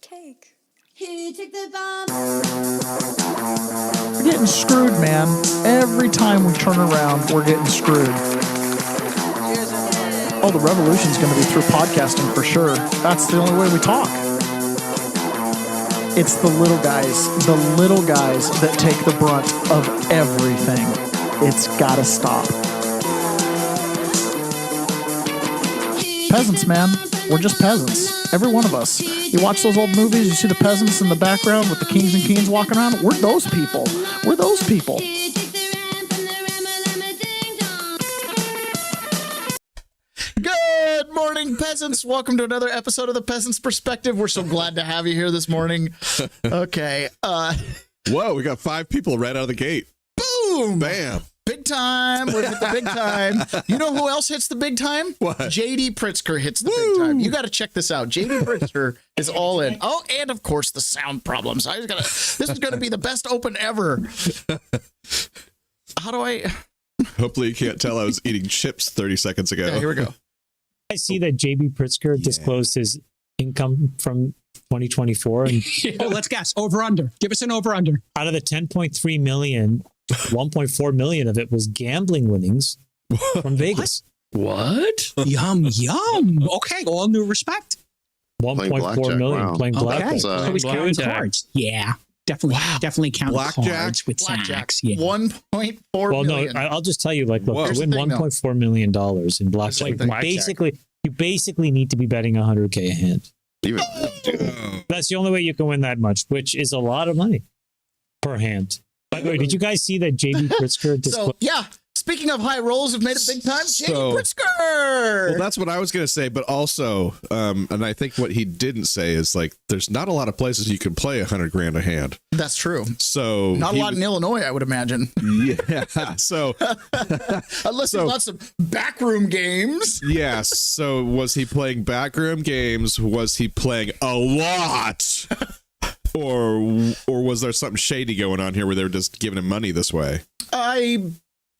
Take. Here, take the bomb. We're getting screwed, man. Every time we turn around, we're getting screwed. Oh, the revolution's going to be through podcasting for sure. That's the only way we talk. It's the little guys that take the brunt of everything. It's got to stop. Peasants, man. We're just peasants. Every one of us. You watch those old movies, you see the peasants in the background with the kings and queens walking around. We're those people. We're those people. Good morning, peasants. Welcome to another episode of The Peasant's Perspective. We're so glad to have you here this morning. Okay. Whoa, we got 5 people right out of the gate. Boom. Bam. Big time. We're at the big time. You know who else hits the big time? What? JD Pritzker hits the big time. You got to check this out. JD Pritzker is all in. Oh, and of course the sound problems. This is going to be the best open ever. How do I? Hopefully you can't tell I was eating chips 30 seconds ago. Yeah, here we go. I see that JB Pritzker disclosed his income from 2024. And oh, let's guess. Over under. Give us an over under. out of the 10.3 million, 1.4 million of it was gambling winnings from Vegas. What? Yum, yum. Okay, all new respect. 1.4 million playing blackjack. Okay, so he's counting cards. Yeah, definitely counting Blackjack? cards with sacks. Yeah. 1.4 Well, million. no, I'll just tell you, like, look, Whoa. to win $1.4 million in blackjack, you basically need to be betting 100K a hand. That's the only way you can win that much, which is a lot of money per hand. By the way, did you guys see that JB Pritzker disclosed? So, yeah. Speaking of high rolls who've made it big time, JD Pritzker. Well, that's what I was going to say, but also, and I think what he didn't say is like, there's not a lot of places you can play $100,000 a hand. That's true. So Not a lot in Illinois, I would imagine. Yeah. So Unless there's lots of backroom games. yes. So was he playing backroom games? Was he playing a lot? Or was there something shady going on here where they were just giving him money this way? I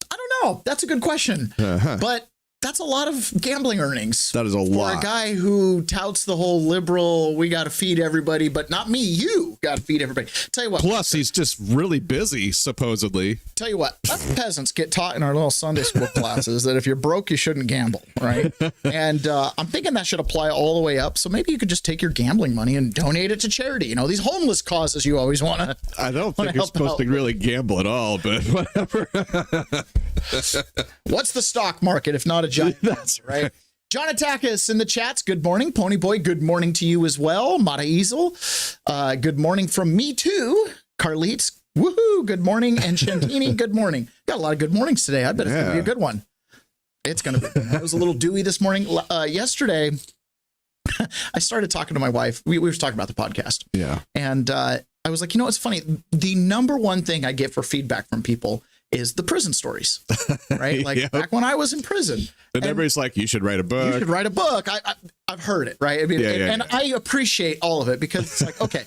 don't know. That's a good question. But that's a lot of gambling earnings. That is a For lot. a guy who touts the whole liberal, we got to feed everybody, but not me, you got to feed everybody. Tell you what. Plus, he's just really busy, supposedly. Tell you what, us peasants get taught in our little Sunday school classes that if you're broke, you shouldn't gamble, right? And I'm thinking that should apply all the way up. So maybe you could just take your gambling money and donate it to charity. You know, these homeless causes you always want to. I don't think you're supposed to really gamble at all, but whatever. What's the stock market if not a giant? That's right. John Atakis in the chats. Good morning. Pony Boy, good morning to you as well. Mata Easel. Good morning from me too. Carlitos. Woohoo. Good morning. And Shantini. Good morning. Got a lot of good mornings today. I bet it's going to be a good one. It's going to be. It was a little dewy this morning. Yesterday, I started talking to my wife. We were talking about the podcast. Yeah. And I was like, you know, it's funny. The number one thing I get for feedback from people is the prison stories, right? Like back when I was in prison. And everybody's like, you should write a book. You should write a book. I've heard it, right? I mean, and I appreciate all of it because it's like, okay.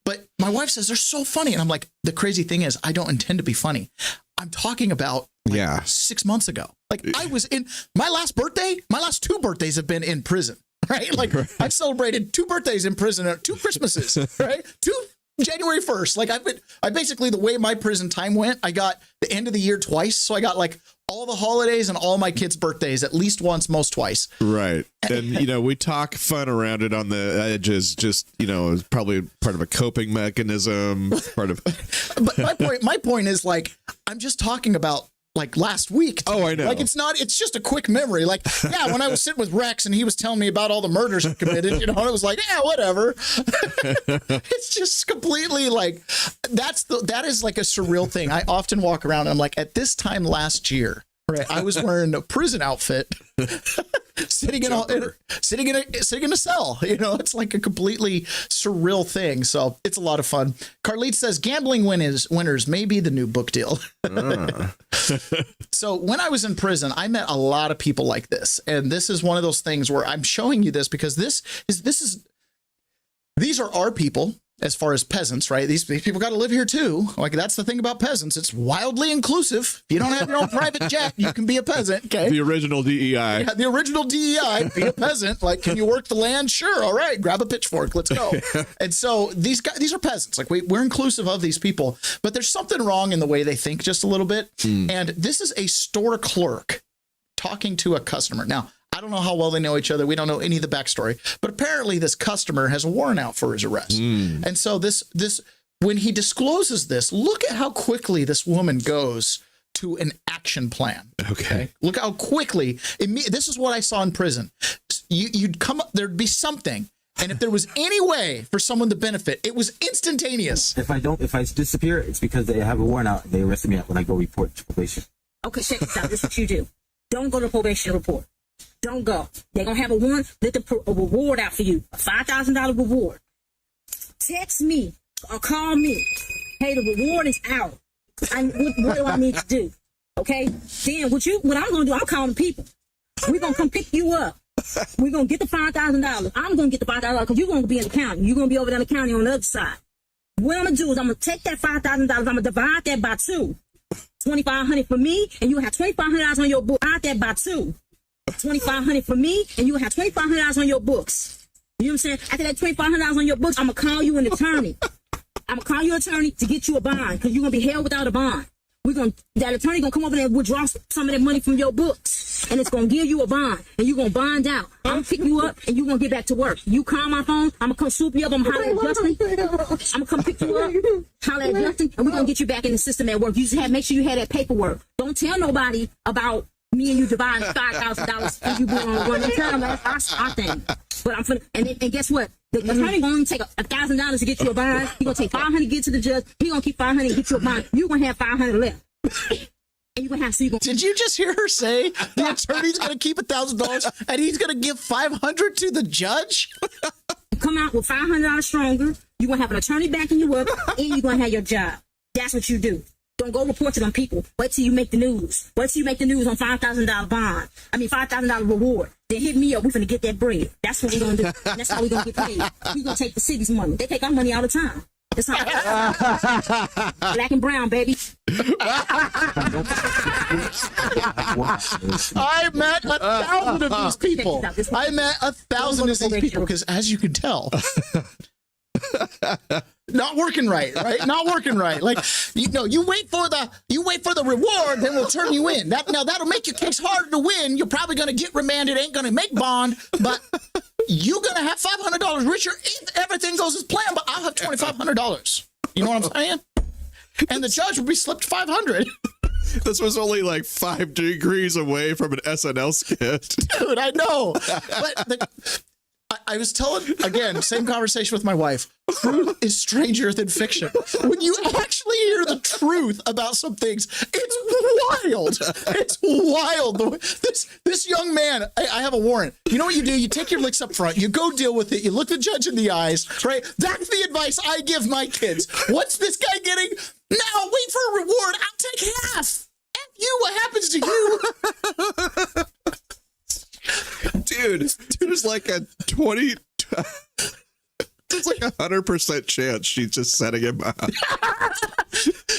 But my wife says they're so funny. And I'm like, the crazy thing is I don't intend to be funny. I'm talking about 6 months ago. Like I was in my last birthday. My last 2 birthdays have been in prison, right? Like I've celebrated 2 birthdays in prison, 2 Christmases, right? 2 January 1st. Like I basically, the way my prison time went, I got the end of the year twice. So I got like all the holidays and all my kids' birthdays at least once, most twice. Right. And, you know, we talk fun around it on the edges, just, you know, it's probably part of a coping mechanism, part of. But my point is like, I'm just talking about like last week. Oh, I know. Like it's just a quick memory. Like, yeah, when I was sitting with Rex and he was telling me about all the murders he committed, you know, and it was like, yeah, whatever. It's just completely like, that is like a surreal thing. I often walk around and I'm like, at this time last year, right, I was wearing a prison outfit, sitting in a cell. You know, it's like a completely surreal thing. So it's a lot of fun. Carlite says gambling winners may be the new book deal. So when I was in prison, I met a lot of people like this, and this is one of those things where I'm showing you this because these are our people. as far as peasants, right? These people got to live here too. Like, that's the thing about peasants. It's wildly inclusive. If you don't have your own private jet, you can be a peasant. Okay. The original DEI. Yeah, the original DEI, be a peasant. Like, can you work the land? Sure. All right. Grab a pitchfork. Let's go. And so these guys, these are peasants. Like, we're inclusive of these people, but there's something wrong in the way they think just a little bit. And this is a store clerk talking to a customer. Now, I don't know how well they know each other. We don't know any of the backstory, but apparently this customer has a warrant out for his arrest. And so this, when he discloses this, look at how quickly this woman goes to an action plan. Okay. Look how quickly, this is what I saw in prison. You'd come up, there'd be something. And if there was any way for someone to benefit, it was instantaneous. If I disappear, it's because they have a warrant out and they arrested me when I go report to probation. Okay, check this out. This is what you do. Don't go to probation report. Don't go. They're going to have a warrant. Let the reward out for you. A $5,000 reward. Text me or call me. Hey, the reward is out. What do I need to do? Okay? Then what I'm going to do, I'm calling people. We're going to come pick you up. We're going to get the $5,000. I'm going to get the $5,000 because you're going to be in the county. You're going to be over there in the county on the other side. What I'm going to do is I'm going to take that $5,000. I'm going to divide that by 2. $2,500 for me, and you have $2,500 on your book. Divide that by 2. $2,500 for me, and you have $2,500 on your books. You know what I'm saying? After that $2,500 on your books, I'm gonna call you an attorney. I'm gonna call you an attorney to get you a bond, because you're gonna be held without a bond. That attorney gonna come over there and withdraw some of that money from your books, and it's gonna give you a bond, and you're gonna bond out. I'm gonna pick you up, and you're gonna get back to work. You call my phone, I'm gonna come swoop you up, I'm gonna holler at Justin. I'm gonna come pick you up, holler at Justin, and we're gonna get you back in the system at work. You just make sure you have that paperwork. Don't tell nobody about me and you dividing $5,000 and you being on one term. That's our thing. But I'm finna, and guess what? The attorney gonna only take $1,000 to get you a bond. He gonna take $500 to get to the judge. He gonna keep $500 and get you a bond. You gonna have $500 left. And you gonna have Did you just hear her say the attorney's gonna keep $1,000 and he's gonna give $500 to the judge? Come out with $500 stronger. You gonna have an attorney backing you up, and you gonna have your job. That's what you do. Don't go report to them people. Wait till you make the news. Wait till you make the news on $5,000 bond. $5,000 reward. Then hit me up. We're finna get that bread. That's what we're gonna do. And that's how we're gonna get paid. We're gonna take the city's money. They take our money all the time. That's how. Black and brown, baby. I met 1,000 of these people. I met 1,000 of these people because, as you can tell, not working right? Not working right. Like, you wait for the reward, then we'll turn you in. That'll make your case harder to win. You're probably gonna get remanded, ain't gonna make bond, but you're gonna have $500 richer if everything goes as planned. But I'll have $2,500. You know what I'm saying? And the judge will be slipped $500. This was only like 5 degrees away from an SNL skit. Dude, I know. But I was telling, again, same conversation with my wife. Truth is stranger than fiction. When you actually hear the truth about some things, it's wild. It's wild. This young man, I have a warrant. You know what you do? You take your licks up front. You go deal with it. You look the judge in the eyes, right? That's the advice I give my kids. What's this guy getting? Now, wait for a reward. I'll take half. F you, what happens to you? Dude, there's like a 20. There's like 100% chance she's just setting him up.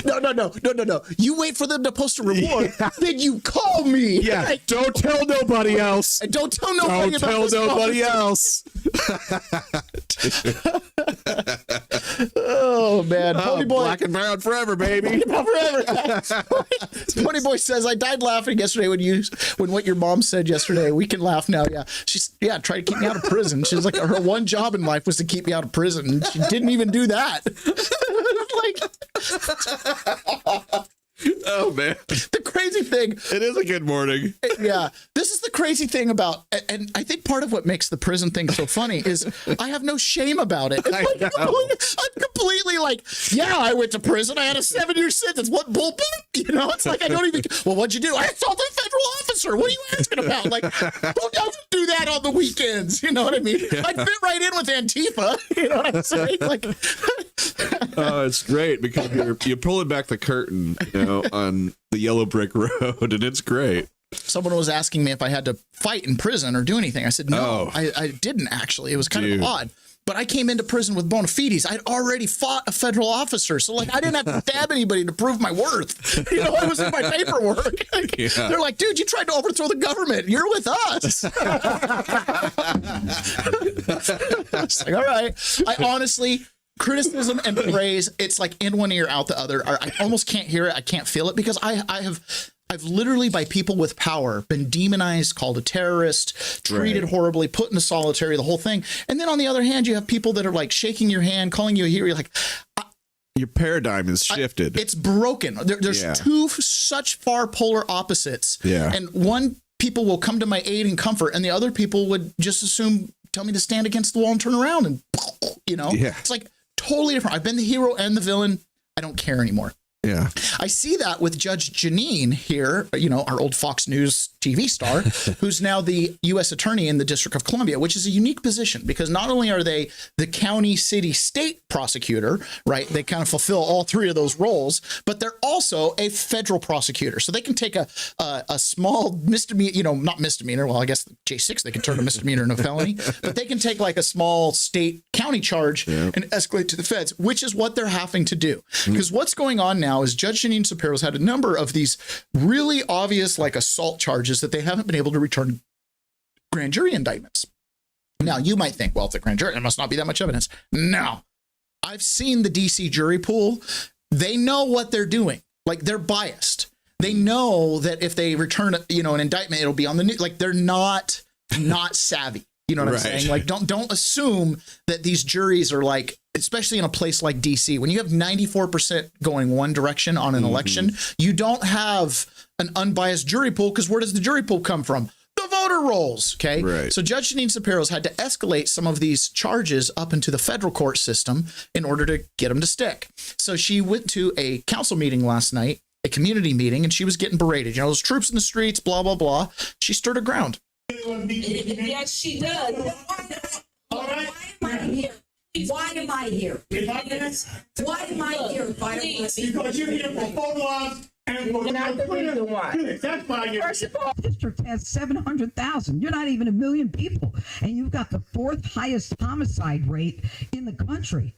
No. You wait for them to post a reward, then you call me. Yeah. Right? Don't tell nobody else. And don't tell nobody. Don't tell nobody else. Oh man, Pony Boy, black and brown forever, baby. Forever. Pony Boy says, I died laughing yesterday when what your mom said yesterday. We can laugh now. Yeah, she's tried to keep me out of prison. She's like, her one job in life was to keep me out of prison, and she didn't even do that. Oh man, the crazy thing. It is a good morning. Yeah, this is the crazy thing about, and I think part of what makes the prison thing so funny is I have no shame about it. I'm completely like, yeah, I went to prison. I had a 7-year sentence. What bullshit? It's like I don't even. Well, what'd you do? I assaulted a federal officer. What are you asking about? Like, who doesn't do that on the weekends? You know what I mean? I'd fit right in with Antifa. You know what I'm saying? Like, oh, it's great because you're pulling back the curtain, on the yellow brick road, and it's great. Someone was asking me if I had to fight in prison or do anything. I said, no, I didn't actually. It was kind of odd. but I came into prison with bona fides. I'd already fought a federal officer. So like, I didn't have to stab anybody to prove my worth. You know, it was in my paperwork. They're like, dude, you tried to overthrow the government. You're with us. It's like, all right. I honestly, criticism and praise, it's like in one ear, out the other. I almost can't hear it. I can't feel it because I've literally, by people with power, been demonized, called a terrorist, treated horribly, put into solitary, the whole thing. And then on the other hand, you have people that are like shaking your hand, calling you a hero. You're like, your paradigm is shifted. It's broken. There's two such far polar opposites. Yeah. And one, people will come to my aid and comfort, and the other people would just assume, tell me to stand against the wall and turn around. And, you know, it's like totally different. I've been the hero and the villain. I don't care anymore. Yeah. I see that with Judge Janine here, you know, our old Fox News TV star, who's now the U.S. attorney in the District of Columbia, which is a unique position because not only are they the county, city, state prosecutor, right? They kind of fulfill all three of those roles, but they're also a federal prosecutor. So they can take a small misdemeanor, you know, not misdemeanor. Well, I guess J6, they can turn a misdemeanor into a felony, but they can take like a small state county charge and escalate to the feds, which is what they're having to do. Because what's going on now is Judge Janine Shapiro's had a number of these really obvious like assault charges that they haven't been able to return grand jury indictments. Now, you might think, well, it's a grand jury, there must not be that much evidence. No. I've seen the DC jury pool. They know what they're doing. Like, they're biased. They know that if they return, you know, an indictment, it'll be on the news. Like, they're not savvy. You know what I'm saying? Like, don't assume that these juries are like, especially in a place like DC, when you have 94% going one direction on an election, you don't have an unbiased jury pool, because where does the jury pool come from? The voter rolls. Okay. Right. So Judge Janine Shapiro's had to escalate some of these charges up into the federal court system in order to get them to stick. So she went to a council meeting last night, a community meeting, and she was getting berated. You know, those troops in the streets, blah, blah, blah. She stood her ground. Yes, she does. All right. Why am I here? Why am I here? Why am I here? Because you're here for photo ops and for not the reason why. That's why you're First of all, district has 700,000. You're not even 1 million people, and you've got the 4th highest homicide rate in the country.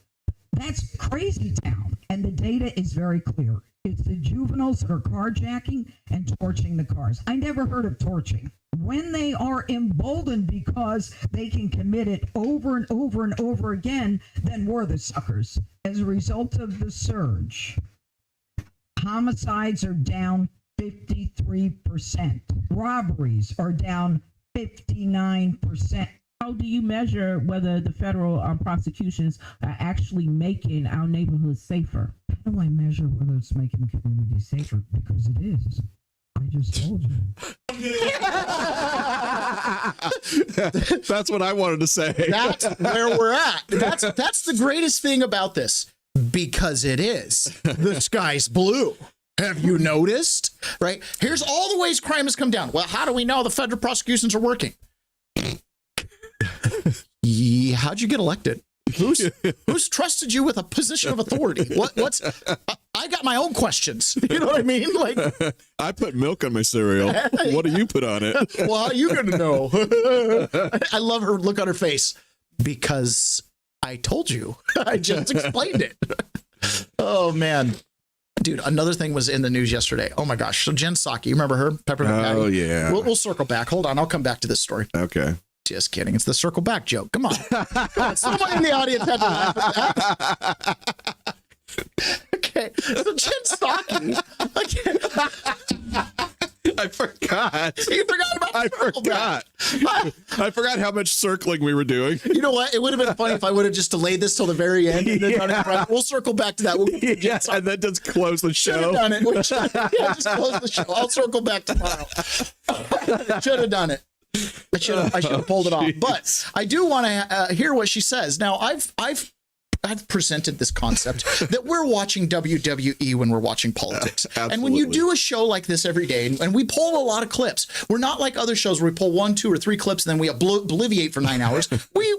That's crazy town, and the data is very clear. It's the juveniles that are carjacking and torching the cars. I never heard of torching. When they are emboldened because they can commit it over and over and over again, then we're the suckers. As a result of the surge, homicides are down 53%. Robberies are down 59%. How do you measure whether the federal prosecutions are actually making our neighborhoods safer? How do I measure whether it's making the community safer? Because it is. I just told you. That's what I wanted to say. That's where we're at. That's the greatest thing about this, because it is. The sky's blue. Have you noticed? Right? Here's all the ways crime has come down. Well, how do we know the federal prosecutions are working? Yeah, how'd you get elected? Who's trusted you with a position of authority? What's I got my own questions. You know what I mean? Like, I put milk on my cereal. What do you put on it? Well, how are you gonna know? I love her look on her face, because I told you. I just explained it. Oh man. Dude, another thing was in the news yesterday. Oh my gosh. So Jen Psaki, you remember her? Peppermint Patty? Oh yeah. We'll circle back. Hold on, I'll come back to this story. Okay. Just kidding. It's the circle back joke. Come on. Come on. Someone in the audience had to laugh at that. Okay. So Jen Psaki. I forgot. You forgot about the circle back. I forgot how much circling we were doing. You know what? It would have been funny if I would have just delayed this till the very end. And then done it right. We'll circle back to that. And then just close the show. Should have done it. Yeah, just close the show. I'll circle back tomorrow. Should have done it. I should have pulled it off. But I do want to hear what she says. Now, I've presented this concept that we're watching WWE when we're watching politics. And when you do a show like this every day, and we pull a lot of clips, we're not like other shows where we pull 1, 2, or 3 clips and then we obliviate for 9 hours. We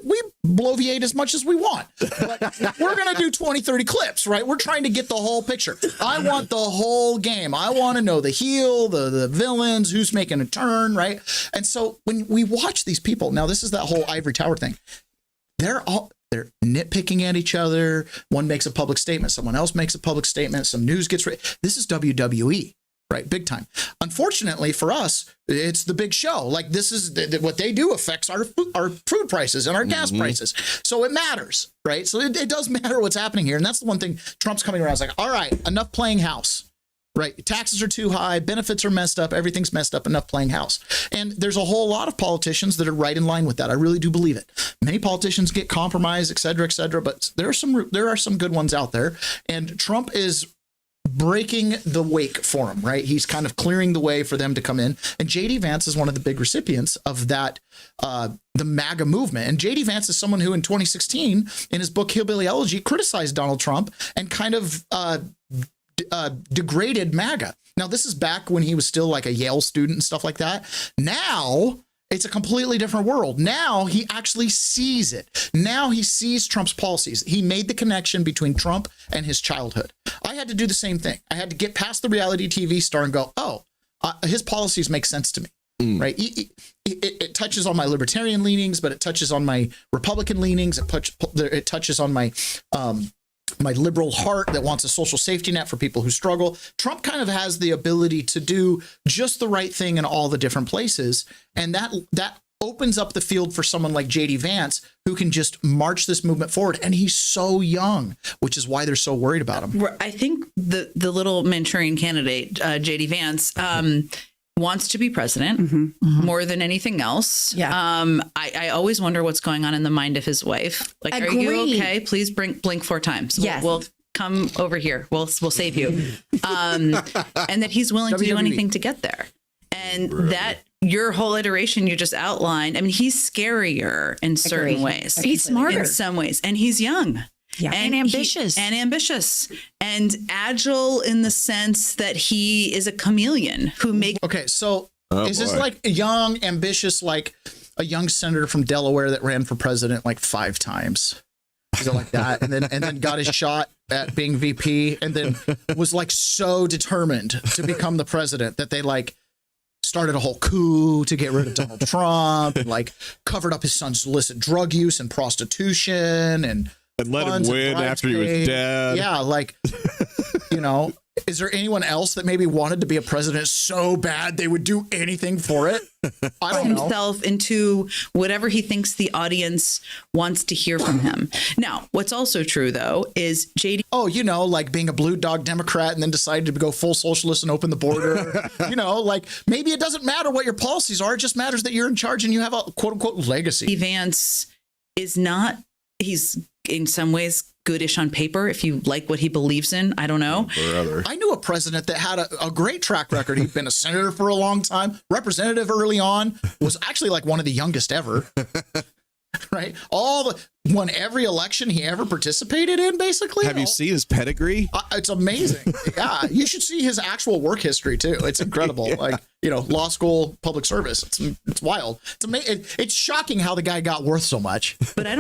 bloviate as much as we want. But we're going to do 20, 30 clips, right? We're trying to get the whole picture. I want the whole game. I want to know the heel, the villains, who's making a turn, right? And so when we watch these people, now this is that whole ivory tower thing. They're nitpicking at each other. One makes a public statement. Someone else makes a public statement. Some news gets this is WWE, right? Big time. Unfortunately for us, it's the big show. Like this is what they do affects our food prices and our gas prices. So it matters, right? So it does matter what's happening here. And that's the one thing Trump's coming around. It's like, all right, enough playing house. Right. Taxes are too high. Benefits are messed up. Everything's messed up. Enough playing house. And there's a whole lot of politicians that are right in line with that. I really do believe it. Many politicians get compromised, et cetera, but there are some good ones out there. And Trump is breaking the wake for them, right? He's kind of clearing the way for them to come in. And JD Vance is one of the big recipients of that, the MAGA movement. And JD Vance is someone who in 2016, in his book Hillbilly Elegy, criticized Donald Trump and kind of degraded MAGA. Now, this is back when he was still like a Yale student and stuff like that. Now it's a completely different world. Now he actually sees it. Now he sees Trump's policies. He made the connection between Trump and his childhood. I had to do the same thing. I had to get past the reality TV star and go, oh, his policies make sense to me. Right. It touches on my libertarian leanings, but it touches on my Republican leanings. It touches on my my liberal heart that wants a social safety net for people who struggle. Trump kind of has the ability to do just the right thing in all the different places. And that opens up the field for someone like JD Vance, who can just march this movement forward. And he's so young, which is why they're so worried about him. I think the little Manchurian candidate, JD Vance, wants to be president more than anything else. Yeah. I always wonder what's going on in the mind of his wife. Like, are you okay? Please blink 4 times. Yes. We'll come over here. We'll save you. And that he's willing to do anything to get there. And that your whole iteration you just outlined, I mean, he's scarier in certain ways. He's smarter in some ways. And he's young. Yeah. And ambitious. And agile in the sense that he is a chameleon who makes. Okay, so is this like a young, ambitious, like a young senator from Delaware that ran for president like 5 times? Is it like that? And then got his shot at being VP and then was like so determined to become the president that they like started a whole coup to get rid of Donald Trump and like covered up his son's illicit drug use and prostitution and let him win after he was dead. Yeah, like, you know, is there anyone else that maybe wanted to be a president so bad they would do anything for it? I don't know. Himself into whatever he thinks the audience wants to hear from him. Now, what's also true, though, is JD. Oh, you know, like being a blue dog Democrat and then decided to go full socialist and open the border. You know, like maybe it doesn't matter what your policies are. It just matters that you're in charge and you have a quote unquote legacy. Vance is not, he's in some ways goodish on paper if you like what he believes in. I don't know. I knew a president that had a great track record. He'd been a senator for a long time, representative early on, was actually like one of the youngest ever. Right? Won every election he ever participated in, basically. Have you seen his pedigree? It's amazing. Yeah. You should see his actual work history too. It's incredible. Yeah. Like, you know, law school, public service. It's wild. It's shocking how the guy got worth so much. But I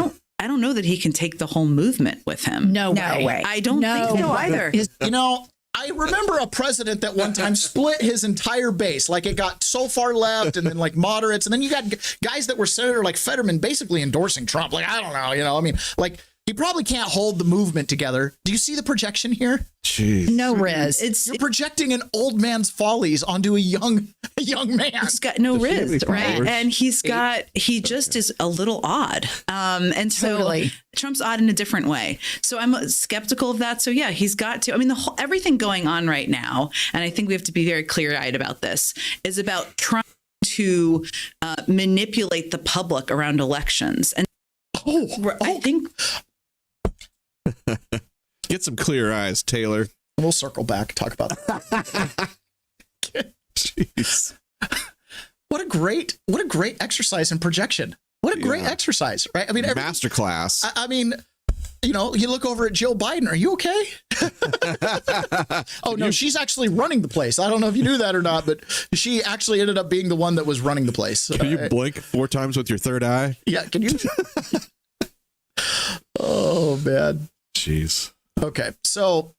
don't know that he can take the whole movement with him. No way. I don't think so either. You know, I remember a president that one time split his entire base. Like it got so far left and then like moderates. And then you got guys that were Senator like Fetterman basically endorsing Trump. Like, I don't know, you know, I mean, like he probably can't hold the movement together. Do you see the projection here? Jeez. No, Riz. You're projecting an old man's follies onto a young man. He's got no Riz, right? And he just is a little odd. And so totally. Trump's odd in a different way. So I'm skeptical of that. So yeah, he's got to, I mean, everything going on right now, and I think we have to be very clear-eyed about this, is about trying to manipulate the public around elections. And I think... Get some clear eyes, Taylor. We'll circle back and talk about that. Jeez. What a great exercise in projection. What a great exercise, right? I mean, masterclass. I mean, you know, you look over at Jill Biden. Are you okay? Oh no, she's actually running the place. I don't know if you knew that or not, but she actually ended up being the one that was running the place. Can you blink 4 times with your third eye? Yeah, can you? Oh man. Jeez. Okay, so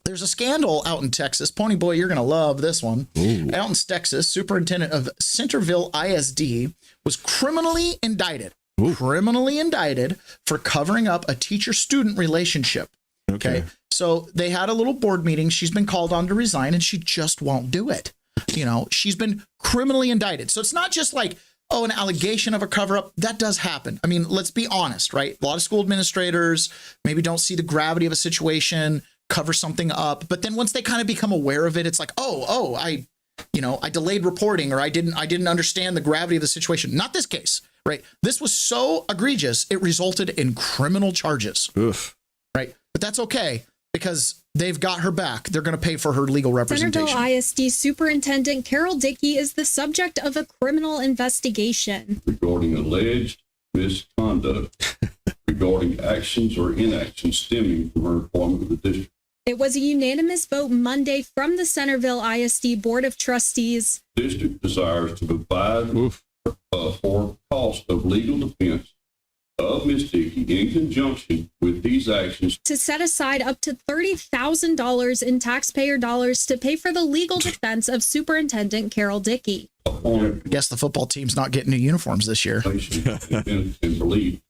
there's a scandal out in Texas. Pony Boy, you're going to love this one. Ooh. Out in Texas, superintendent of Centerville ISD was criminally indicted criminally indicted for covering up a teacher-student relationship. Okay. So they had a little board meeting. She's been called on to resign and she just won't do it. You know, she's been criminally indicted. So it's not just like, oh, an allegation of a cover up. That does happen. I mean, let's be honest, right? A lot of school administrators maybe don't see the gravity of a situation, cover something up. But then once they kind of become aware of it, it's like, I delayed reporting, or I didn't understand the gravity of the situation. Not this case, right? This was so egregious, it resulted in criminal charges. Oof. Right. But that's okay, because they've got her back. They're going to pay for her legal representation. Centerville ISD Superintendent Carol Dickey is the subject of a criminal investigation regarding alleged misconduct regarding actions or inactions stemming from her employment with the district. It was a unanimous vote Monday from the Centerville ISD Board of Trustees. The district desires to provide for cost of legal defense of Ms. Dickey in conjunction with these actions, to set aside up to $30,000 in taxpayer dollars to pay for the legal defense of Superintendent Carol Dickey. I guess the football team's not getting new uniforms this year. And believe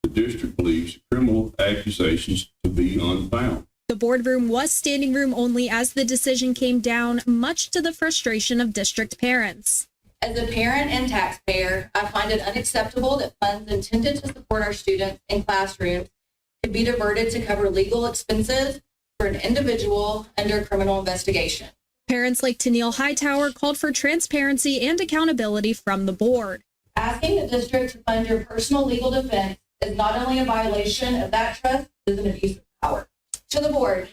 the district believes criminal accusations to be unfounded. The boardroom was standing room only as the decision came down, much to the frustration of district parents. As a parent and taxpayer, I find it unacceptable that funds intended to support our students in classrooms could be diverted to cover legal expenses for an individual under criminal investigation. Parents like Tennille Hightower called for transparency and accountability from the board. Asking the district to fund your personal legal defense is not only a violation of that trust, it is an abuse of power. To the board,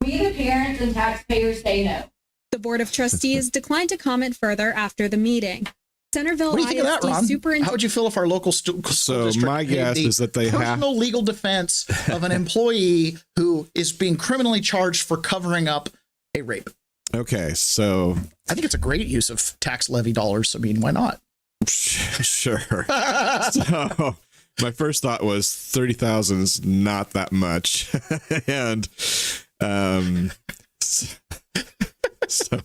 we the parents and taxpayers say no. The Board of Trustees declined to comment further after the meeting. Centerville What do you think of that, Ron? Superintendent. How would you feel if our local school district my paid guess the is that they have personal legal defense of an employee who is being criminally charged for covering up a rape? Okay, so I think it's a great use of tax levy dollars. I mean, why not? Sure. So my first thought was 30,000 is not that much, and so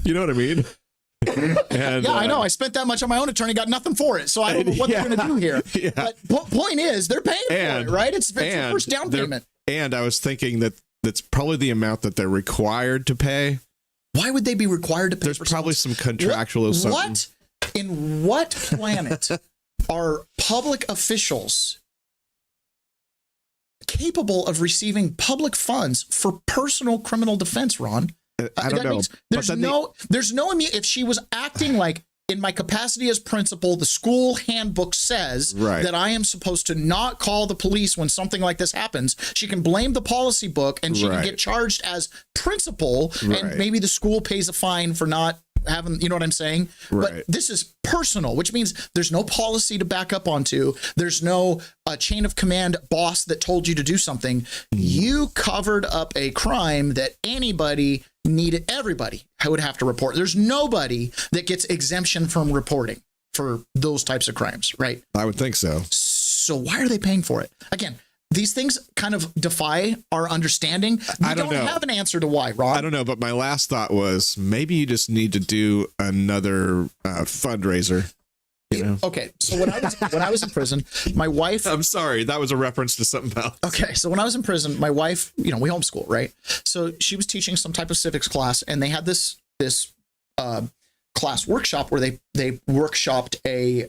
you know what I mean. And, yeah, I know. I spent that much on my own attorney, got nothing for it. So I don't know what they're going to do here. Yeah. But point is, they're paying for it, right? It's the first down payment. And I was thinking that that's probably the amount that they're required to pay. Why would they be required to pay? There's probably some contractual or something. What? In what planet are public officials capable of receiving public funds for personal criminal defense, Ron? I don't know. There's no if she was acting like, in my capacity as principal, the school handbook says that I am supposed to not call the police when something like this happens. She can blame the policy book and she can get charged as principal, and maybe the school pays a fine for not having, you know what I'm saying? But this is personal, which means there's no policy to back up onto. There's no chain of command boss that told you to do something. You covered up a crime that everybody would have to report. There's nobody that gets exemption from reporting for those types of crimes, right? I would think so. So why are they paying for it? Again, these things kind of defy our understanding. We don't have an answer to why, Ron. I don't know, but my last thought was maybe you just need to do another fundraiser. You know? Okay, so when I was in prison, my wife. I'm sorry, that was a reference to something else. Okay, so when I was in prison, my wife, we homeschool, right? So she was teaching some type of civics class, and they had this class workshop where they workshopped a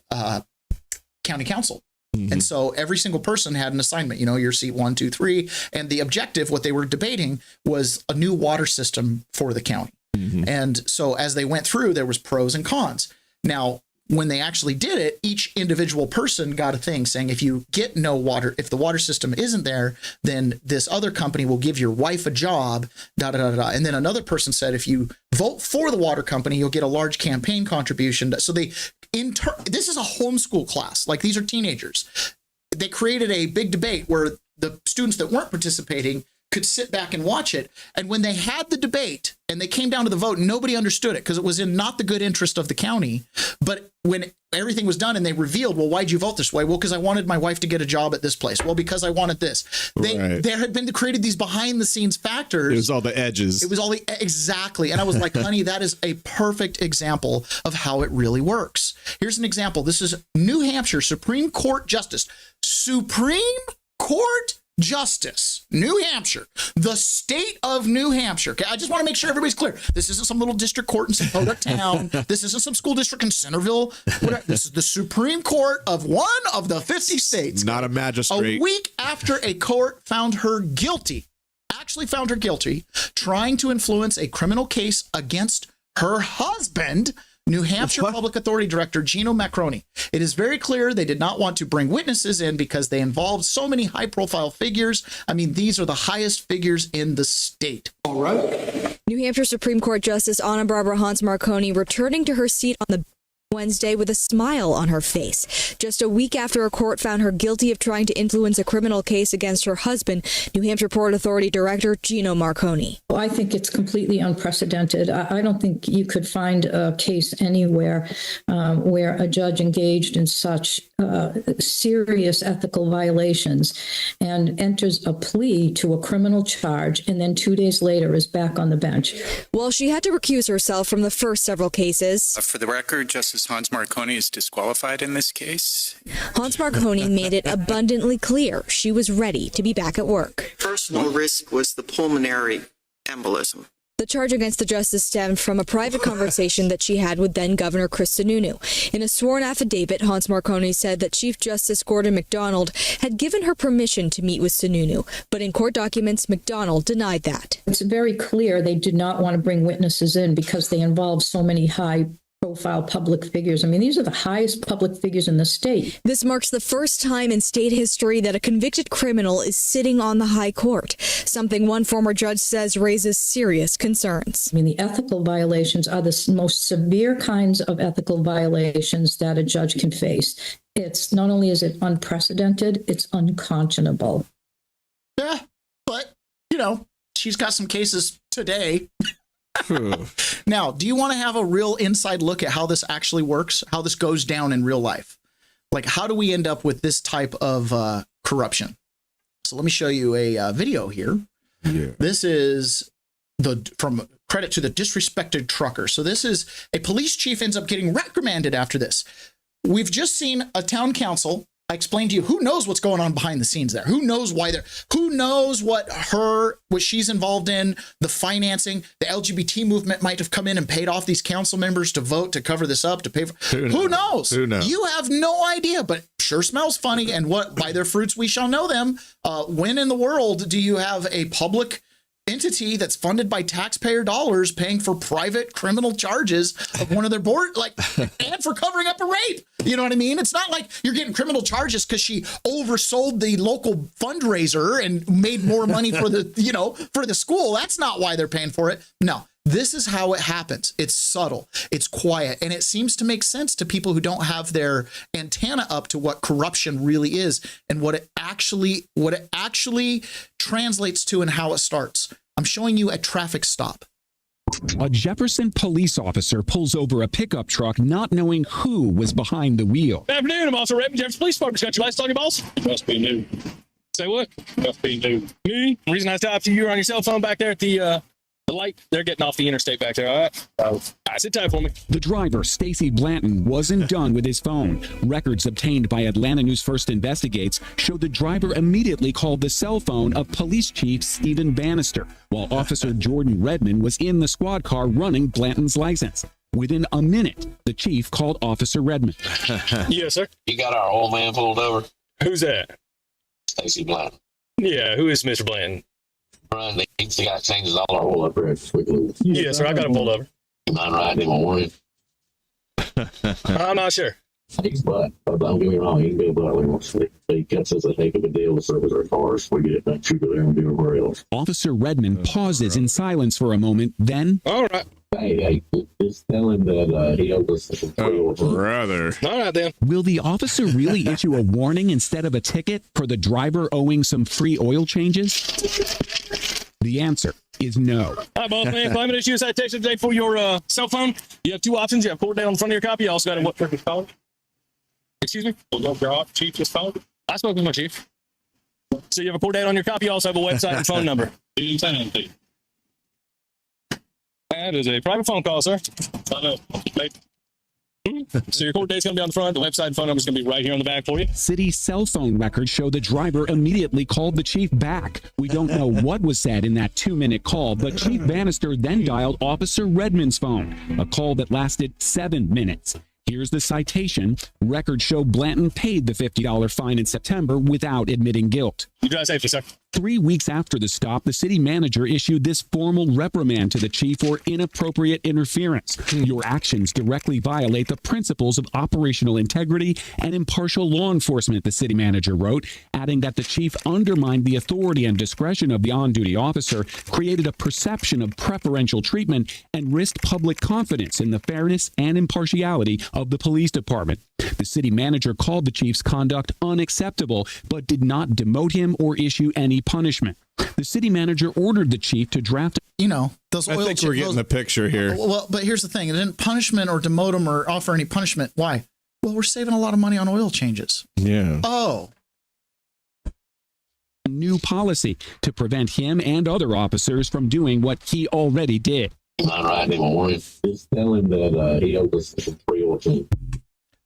county council. And so every single person had an assignment, your seat 1, 2, 3. And the objective, what they were debating, was a new water system for the county. And so as they went through, there was pros and cons. Now, when they actually did it, each individual person got a thing saying, if you get no water, if the water system isn't there, then this other company will give your wife a job, And then another person said, if you vote for the water company, you'll get a large campaign contribution. So this is a homeschool class. Like, these are teenagers. They created a big debate where the students that weren't participating could sit back and watch it. And when they had the debate and they came down to the vote, nobody understood it because it was in not the good interest of the county. But when everything was done and they revealed, well, why'd you vote this way? Well, because I wanted my wife to get a job at this place. Well, because I wanted this. There had been created these behind the scenes factors. It was all the edges. It was all exactly. And I was like, honey, that is a perfect example of how it really works. Here's an example. This is New Hampshire Supreme Court Justice. Supreme Court Justice, New Hampshire, the state of New Hampshire. Okay, I just want to make sure everybody's clear. This isn't some little district court in some Podunk town. This isn't some school district in Centerville. This is the Supreme Court of one of the 50 states. Not a magistrate. A week after a court found her guilty, trying to influence a criminal case against her husband, New Hampshire Public Authority Director Gino Macroni. It is very clear they did not want to bring witnesses in because they involved so many high-profile figures. I mean, these are the highest figures in the state. All right. New Hampshire Supreme Court Justice Anna Barbara Hans Marconi returning to her seat on the Wednesday with a smile on her face. Just a week after a court found her guilty of trying to influence a criminal case against her husband, New Hampshire Port Authority Director Gino Marconi. Well, I think it's completely unprecedented. I don't think you could find a case anywhere where a judge engaged in such serious ethical violations and enters a plea to a criminal charge and then 2 days later is back on the bench. Well, she had to recuse herself from the first several cases. For the record, Justice Hans Marconi is disqualified in this case. Hans Marconi made it abundantly clear she was ready to be back at work. Personal risk was the pulmonary embolism. The charge against the justice stemmed from a private conversation that she had with then-Governor Chris Sununu. In a sworn affidavit, Hans Marconi said that Chief Justice Gordon MacDonald had given her permission to meet with Sununu, but in court documents, MacDonald denied that. It's very clear they did not want to bring witnesses in because they involved so many high-profile public figures. I mean, these are the highest public figures in the state. This marks the first time in state history that a convicted criminal is sitting on the high court, something one former judge says raises serious concerns. I mean, the ethical violations are the most severe kinds of ethical violations that a judge can face. It's not only is it unprecedented, it's unconscionable. Yeah, but, she's got some cases today. Now, do you want to have a real inside look at how this actually works, how this goes down in real life? Like, how do we end up with this type of corruption? So let me show you a video here. Yeah. This is from credit to the disrespected trucker. So this is a police chief ends up getting reprimanded after this. We've just seen a town council. I explained to you, who knows what's going on behind the scenes there? Who knows why who knows what she's involved in, the financing, the LGBT movement might have come in and paid off these council members to vote to cover this up, to pay for. Who knows? Who knows? You have no idea, but sure smells funny. And by their fruits we shall know them. When in the world do you have a public entity that's funded by taxpayer dollars paying for private criminal charges of one of their board, and for covering up a rape? You know what I mean? It's not like you're getting criminal charges because she oversold the local fundraiser and made more money for for the school. That's not why they're paying for it. No, this is how it happens. It's subtle, it's quiet, and it seems to make sense to people who don't have their antenna up to what corruption really is and what it actually translates to and how it starts. I'm showing you a traffic stop. A Jefferson police officer pulls over a pickup truck not knowing who was behind the wheel. Good afternoon. I'm also Rep. Jefferson Police Department. Got your lights on, your boss? Must be new. Say what? Must be new. Me? The reason I stopped you were on your cell phone back there at the light. They're getting off the interstate back there. All right. I sit tight for me. The driver, Stacy Blanton, wasn't done with his phone. Records obtained by Atlanta News First Investigates show the driver immediately called the cell phone of Police Chief Stephen Bannister, while Officer Jordan Redmond was in the squad car running Blanton's license. Within a minute, the chief called Officer Redmond. Yes, sir. You got our old man pulled over? Who's that? Stacy Blanton. Yeah, who is Mr. Blanton? Brian, he's the guy that changes all our oil up there at Squiggly. Yes, sir. I got him pulled over. You mind riding him on morning? I'm not sure. He's butt. Don't get me wrong. He can be a butt when he wants to. He gets us a heck of a deal to service our cars. We get it back to go there and do everywhere else. Officer Redmond pauses in silence for a moment, then... All right. Hey, just tell him that he owes us some free oil. Brother. All right, then. Will the officer really issue a warning instead of a ticket for the driver owing some free oil changes? The answer is no. All right, boss man. Climate issue citation today for your cell phone. You have two options. You have court date on the front of your copy. You also got a what person's phone? Excuse me? Your chief just phone? I spoke with my chief. So you have a court date on your copy. You also have a website and phone number. That is a private phone call, sir. I know. So your court date's going to be on the front. The website and phone number is going to be right here on the back for you. City cell phone records show the driver immediately called the chief back. We don't know what was said in that 2-minute call, but Chief Bannister then dialed Officer Redmond's phone, a call that lasted 7 minutes. Here's the citation. Records show Blanton paid the $50 fine in September without admitting guilt. You drive safely, sir. 3 weeks after the stop, the city manager issued this formal reprimand to the chief for inappropriate interference. Your actions directly violate the principles of operational integrity and impartial law enforcement, the city manager wrote, adding that the chief undermined the authority and discretion of the on-duty officer, created a perception of preferential treatment, and risked public confidence in the fairness and impartiality of the police department. The city manager called the chief's conduct unacceptable, but did not demote him or issue any punishment. The city manager ordered the chief to draft. Those oil I think we're getting the picture here. Well, but here's the thing. It didn't punishment or demote him or offer any punishment. Why? Well, we're saving a lot of money on oil changes. Yeah. Oh. New policy to prevent him and other officers from doing what he already did. All right, anymore. Just tell him that he owes us some free oil.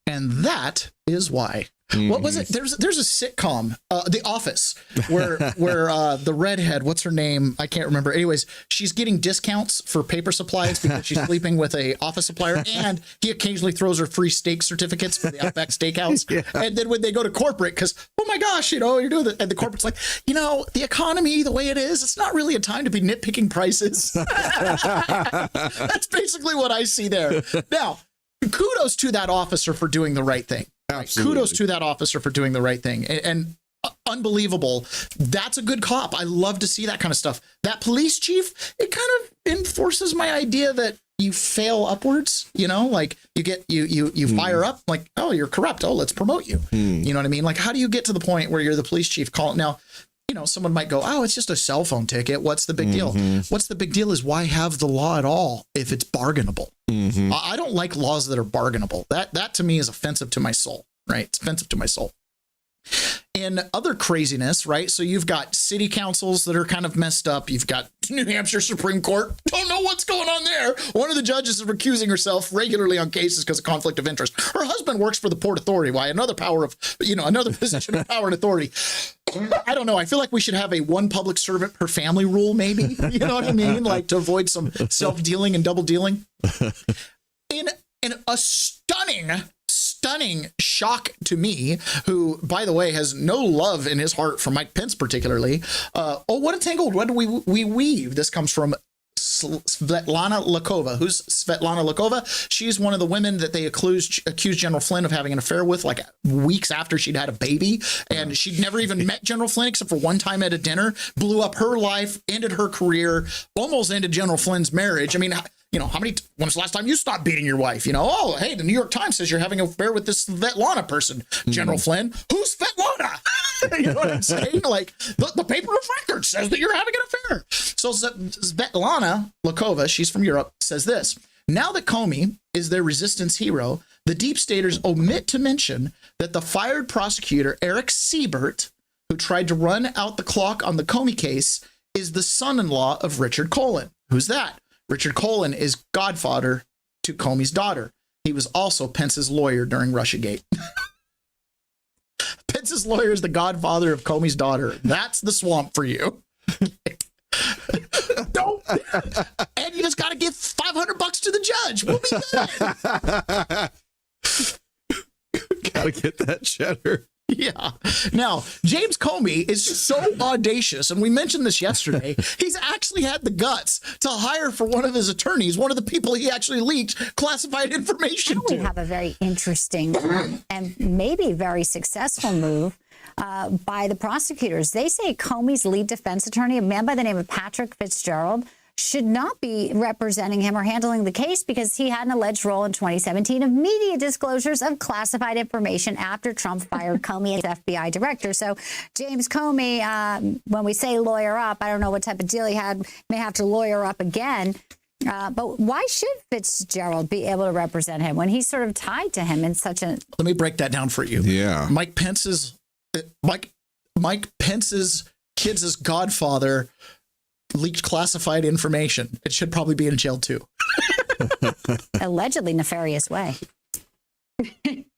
And that is why. What was it? There's a sitcom, The Office, where the redhead, what's her name? I can't remember. Anyways, she's getting discounts for paper supplies because she's sleeping with a office supplier, and he occasionally throws her free steak certificates for the Outback Steakhouse. Yeah. And then when they go to corporate, because oh my gosh, you're doing that, and the corporate's like, the economy the way it is, it's not really a time to be nitpicking prices. That's basically what I see there. Now, kudos to that officer for doing the right thing. Absolutely. Kudos to that officer for doing the right thing. And unbelievable. That's a good cop. I love to see that kind of stuff. That police chief, it kind of enforces my idea that you fail upwards, like you get, you fire up like, oh, you're corrupt. Oh, let's promote you. You know what I mean? Like, how do you get to the point where you're the police chief calling now? Someone might go, oh, it's just a cell phone ticket. What's the big deal? What's the big deal is why have the law at all if it's bargainable? I don't like laws that are bargainable. That to me is offensive to my soul, right? It's offensive to my soul. In other craziness, right? So you've got city councils that are kind of messed up. You've got New Hampshire Supreme Court. Don't know what's going on there. One of the judges is recusing herself regularly on cases because of conflict of interest. Her husband works for the Port Authority. Why? Another position of power and authority. I don't know. I feel like we should have a one public servant per family rule, maybe. You know what I mean? Like to avoid some self-dealing and double dealing. In a stunning shock to me, who, by the way, has no love in his heart for Mike Pence particularly. What a tangled web we weave. This comes from Svetlana Lakova. Who's Svetlana Lakova? She's one of the women that they accused General Flynn of having an affair with like weeks after she'd had a baby. And she'd never even met General Flynn except for one time at a dinner, blew up her life, ended her career, almost ended General Flynn's marriage. I mean, when was the last time you stopped beating your wife? Oh, hey, the New York Times says you're having an affair with this Svetlana person, General Flynn. Who's Svetlana? You know what I'm saying? Like the paper of record says that you're having an affair. So Svetlana Lakova, she's from Europe, says this. Now that Comey is their resistance hero, the deep staters omit to mention that the fired prosecutor, Eric Siebert, who tried to run out the clock on the Comey case, is the son-in-law of Richard Colin. Who's that? Richard Colin is godfather to Comey's daughter. He was also Pence's lawyer during Russiagate. Pence's lawyer is the godfather of Comey's daughter. That's the swamp for you. Don't. And you just got to give $500 to the judge. We'll be good. Gotta get that cheddar. Yeah. Now, James Comey is so audacious, and we mentioned this yesterday. He's actually had the guts to hire for one of his attorneys, one of the people he actually leaked classified information to. We have a very interesting and maybe very successful move by the prosecutors. They say Comey's lead defense attorney, a man by the name of Patrick Fitzgerald, should not be representing him or handling the case because he had an alleged role in 2017 of media disclosures of classified information after Trump fired Comey as FBI director. So James Comey, when we say lawyer up, I don't know what type of deal he had, may have to lawyer up again. But why should Fitzgerald be able to represent him when he's sort of tied to him in such a... Let me break that down for you. Yeah. Mike Pence's kids' godfather leaked classified information. It should probably be in jail too. Allegedly nefarious way.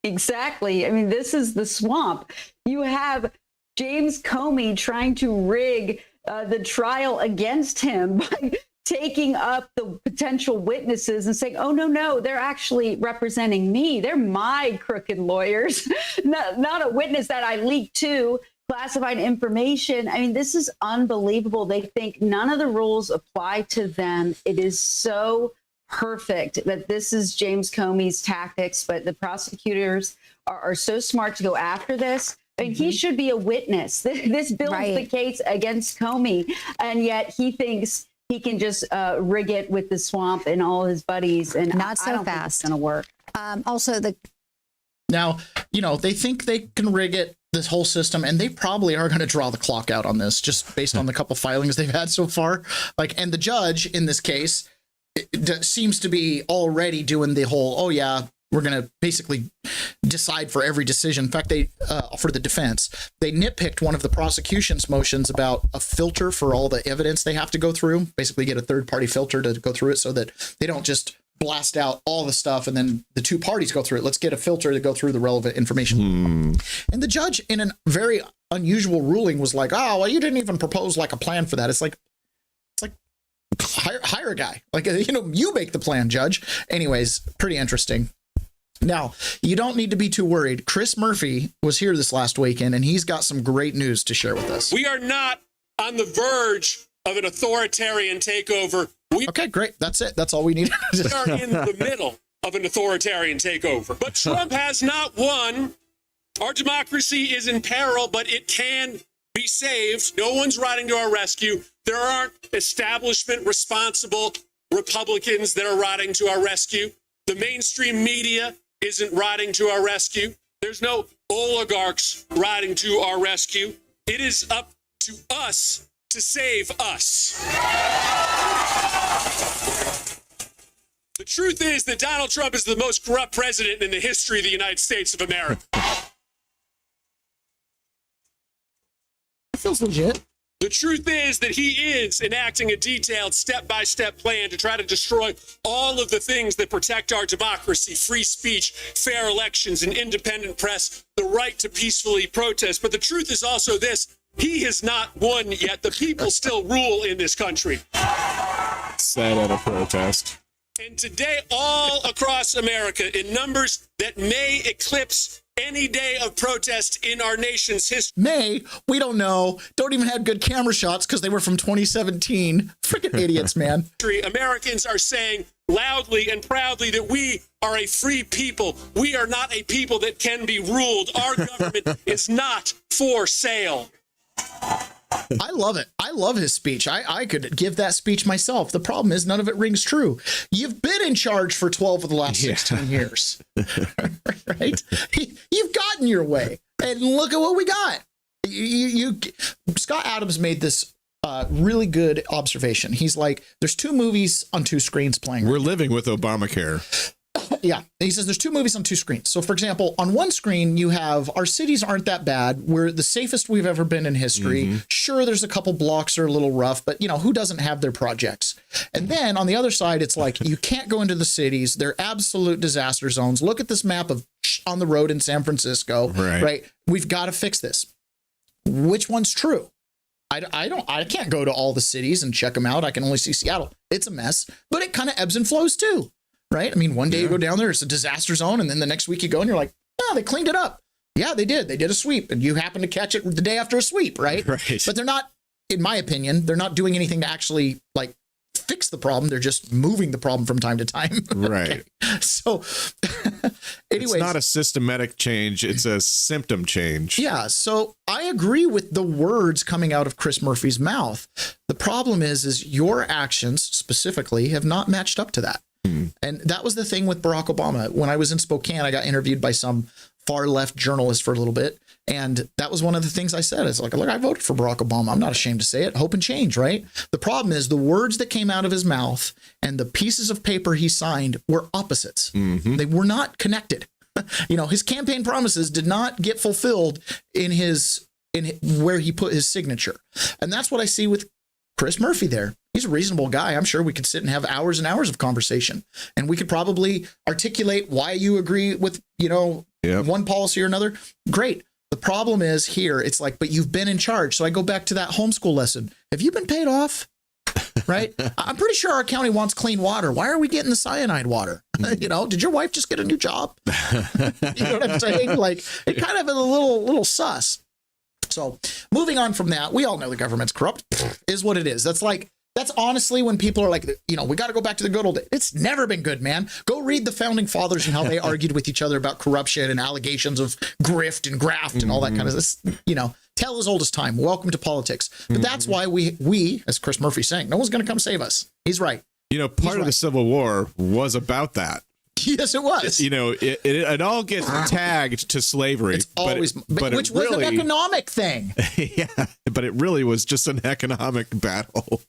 Exactly. I mean, this is the swamp. You have James Comey trying to rig the trial against him by taking up the potential witnesses and saying, oh, no, they're actually representing me. They're my crooked lawyers, not a witness that I leaked to. Classified information. I mean, this is unbelievable. They think none of the rules apply to them. It is so perfect that this is James Comey's tactics, but the prosecutors are so smart to go after this. I mean, he should be a witness. This builds the case against Comey, and yet he thinks he can just rig it with the swamp and all his buddies. And not so I don't fast. think it's going to work. Also, now, they think they can rig it, this whole system, and they probably are going to draw the clock out on this just based on the couple filings they've had so far. And the judge in this case seems to be already doing the whole, oh yeah, we're going to basically decide for every decision. In fact, they for the defense, they nitpicked one of the prosecution's motions about a filter for all the evidence they have to go through, basically get a third-party filter to go through it so that they don't just blast out all the stuff and then the two parties go through it. Let's get a filter to go through the relevant information. And the judge, in a very unusual ruling, was like, oh, well, you didn't even propose like a plan for that. It's like hire a guy. Like, you make the plan, judge. Anyways, pretty interesting. Now, you don't need to be too worried. Chris Murphy was here this last weekend, and he's got some great news to share with us. We are not on the verge of an authoritarian takeover. Okay, great. That's it. That's all we need. We are in the middle of an authoritarian takeover. But Trump has not won. Our democracy is in peril, but it can be saved. No one's riding to our rescue. There aren't establishment responsible Republicans that are riding to our rescue. The mainstream media isn't riding to our rescue. There's no oligarchs riding to our rescue. It is up to us to save us. The truth is that Donald Trump is the most corrupt president in the history of the United States of America. It feels legit. The truth is that he is enacting a detailed step-by-step plan to try to destroy all of the things that protect our democracy: free speech, fair elections, an independent press, the right to peacefully protest. But the truth is also this: he has not won yet. The people still rule in this country. Sad at a protest. And today, all across America, in numbers that may eclipse any day of protest in our nation's history. We don't know. Don't even have good camera shots because they were from 2017. Freaking idiots, man. Americans are saying loudly and proudly that we are a free people. We are not a people that can be ruled. Our government is not for sale. I love it. I love his speech. I could give that speech myself. The problem is none of it rings true. You've been in charge for 12 of the last 16 years, right? You've gotten your way, and look at what we got. Scott Adams made this really good observation. He's like, there's two movies on two screens playing. We're living with Obamacare. Yeah. He says there's two movies on two screens. So, for example, on one screen, you have our cities aren't that bad. We're the safest we've ever been in history. Sure, there's a couple blocks that are a little rough, but, who doesn't have their projects? And then on the other side, it's like you can't go into the cities. They're absolute disaster zones. Look at this map of on the road in San Francisco. Right? We've got to fix this. Which one's true? I can't go to all the cities and check them out. I can only see Seattle. It's a mess, but it kind of ebbs and flows too. Right? I mean, one day you go down there, it's a disaster zone, and then the next week you go and you're like, oh, they cleaned it up. Yeah, they did. They did a sweep, and you happen to catch it the day after a sweep, right? But they're not, in my opinion, they're not doing anything to actually fix the problem. They're just moving the problem from time to time. Right. So Anyways, it's not a systematic change. It's a symptom change. Yeah. So I agree with the words coming out of Chris Murphy's mouth. The problem is your actions specifically have not matched up to that. And that was the thing with Barack Obama. When I was in Spokane, I got interviewed by some far left journalist for a little bit. And that was one of the things I said. It's like, look, I voted for Barack Obama. I'm not ashamed to say it. Hope and change, right? The problem is the words that came out of his mouth and the pieces of paper he signed were opposites. They were not connected. His campaign promises did not get fulfilled in where he put his signature. And that's what I see with Chris Murphy there. He's a reasonable guy. I'm sure we could sit and have hours and hours of conversation, and we could probably articulate why you agree with, one policy or another. Great. The problem is here, it's like, but you've been in charge. So I go back to that homeschool lesson. Have you been paid off? Right? I'm pretty sure our county wants clean water. Why are we getting the cyanide water? Did your wife just get a new job? You know what I'm saying? Like, it kind of is a little sus. So moving on from that, we all know the government's corrupt, is what it is. That's honestly when people are like, we got to go back to the good old days. It's never been good, man. Go read the founding fathers and how they argued with each other about corruption and allegations of grift and graft and all that kind of stuff. Tell as old as time. Welcome to politics. But that's why we, as Chris Murphy's saying, no one's going to come save us. He's right. Part of the Civil War was about that. Yes, it was. It all gets tagged to slavery. It's always, but which was an economic thing. Yeah, but it really was just an economic battle.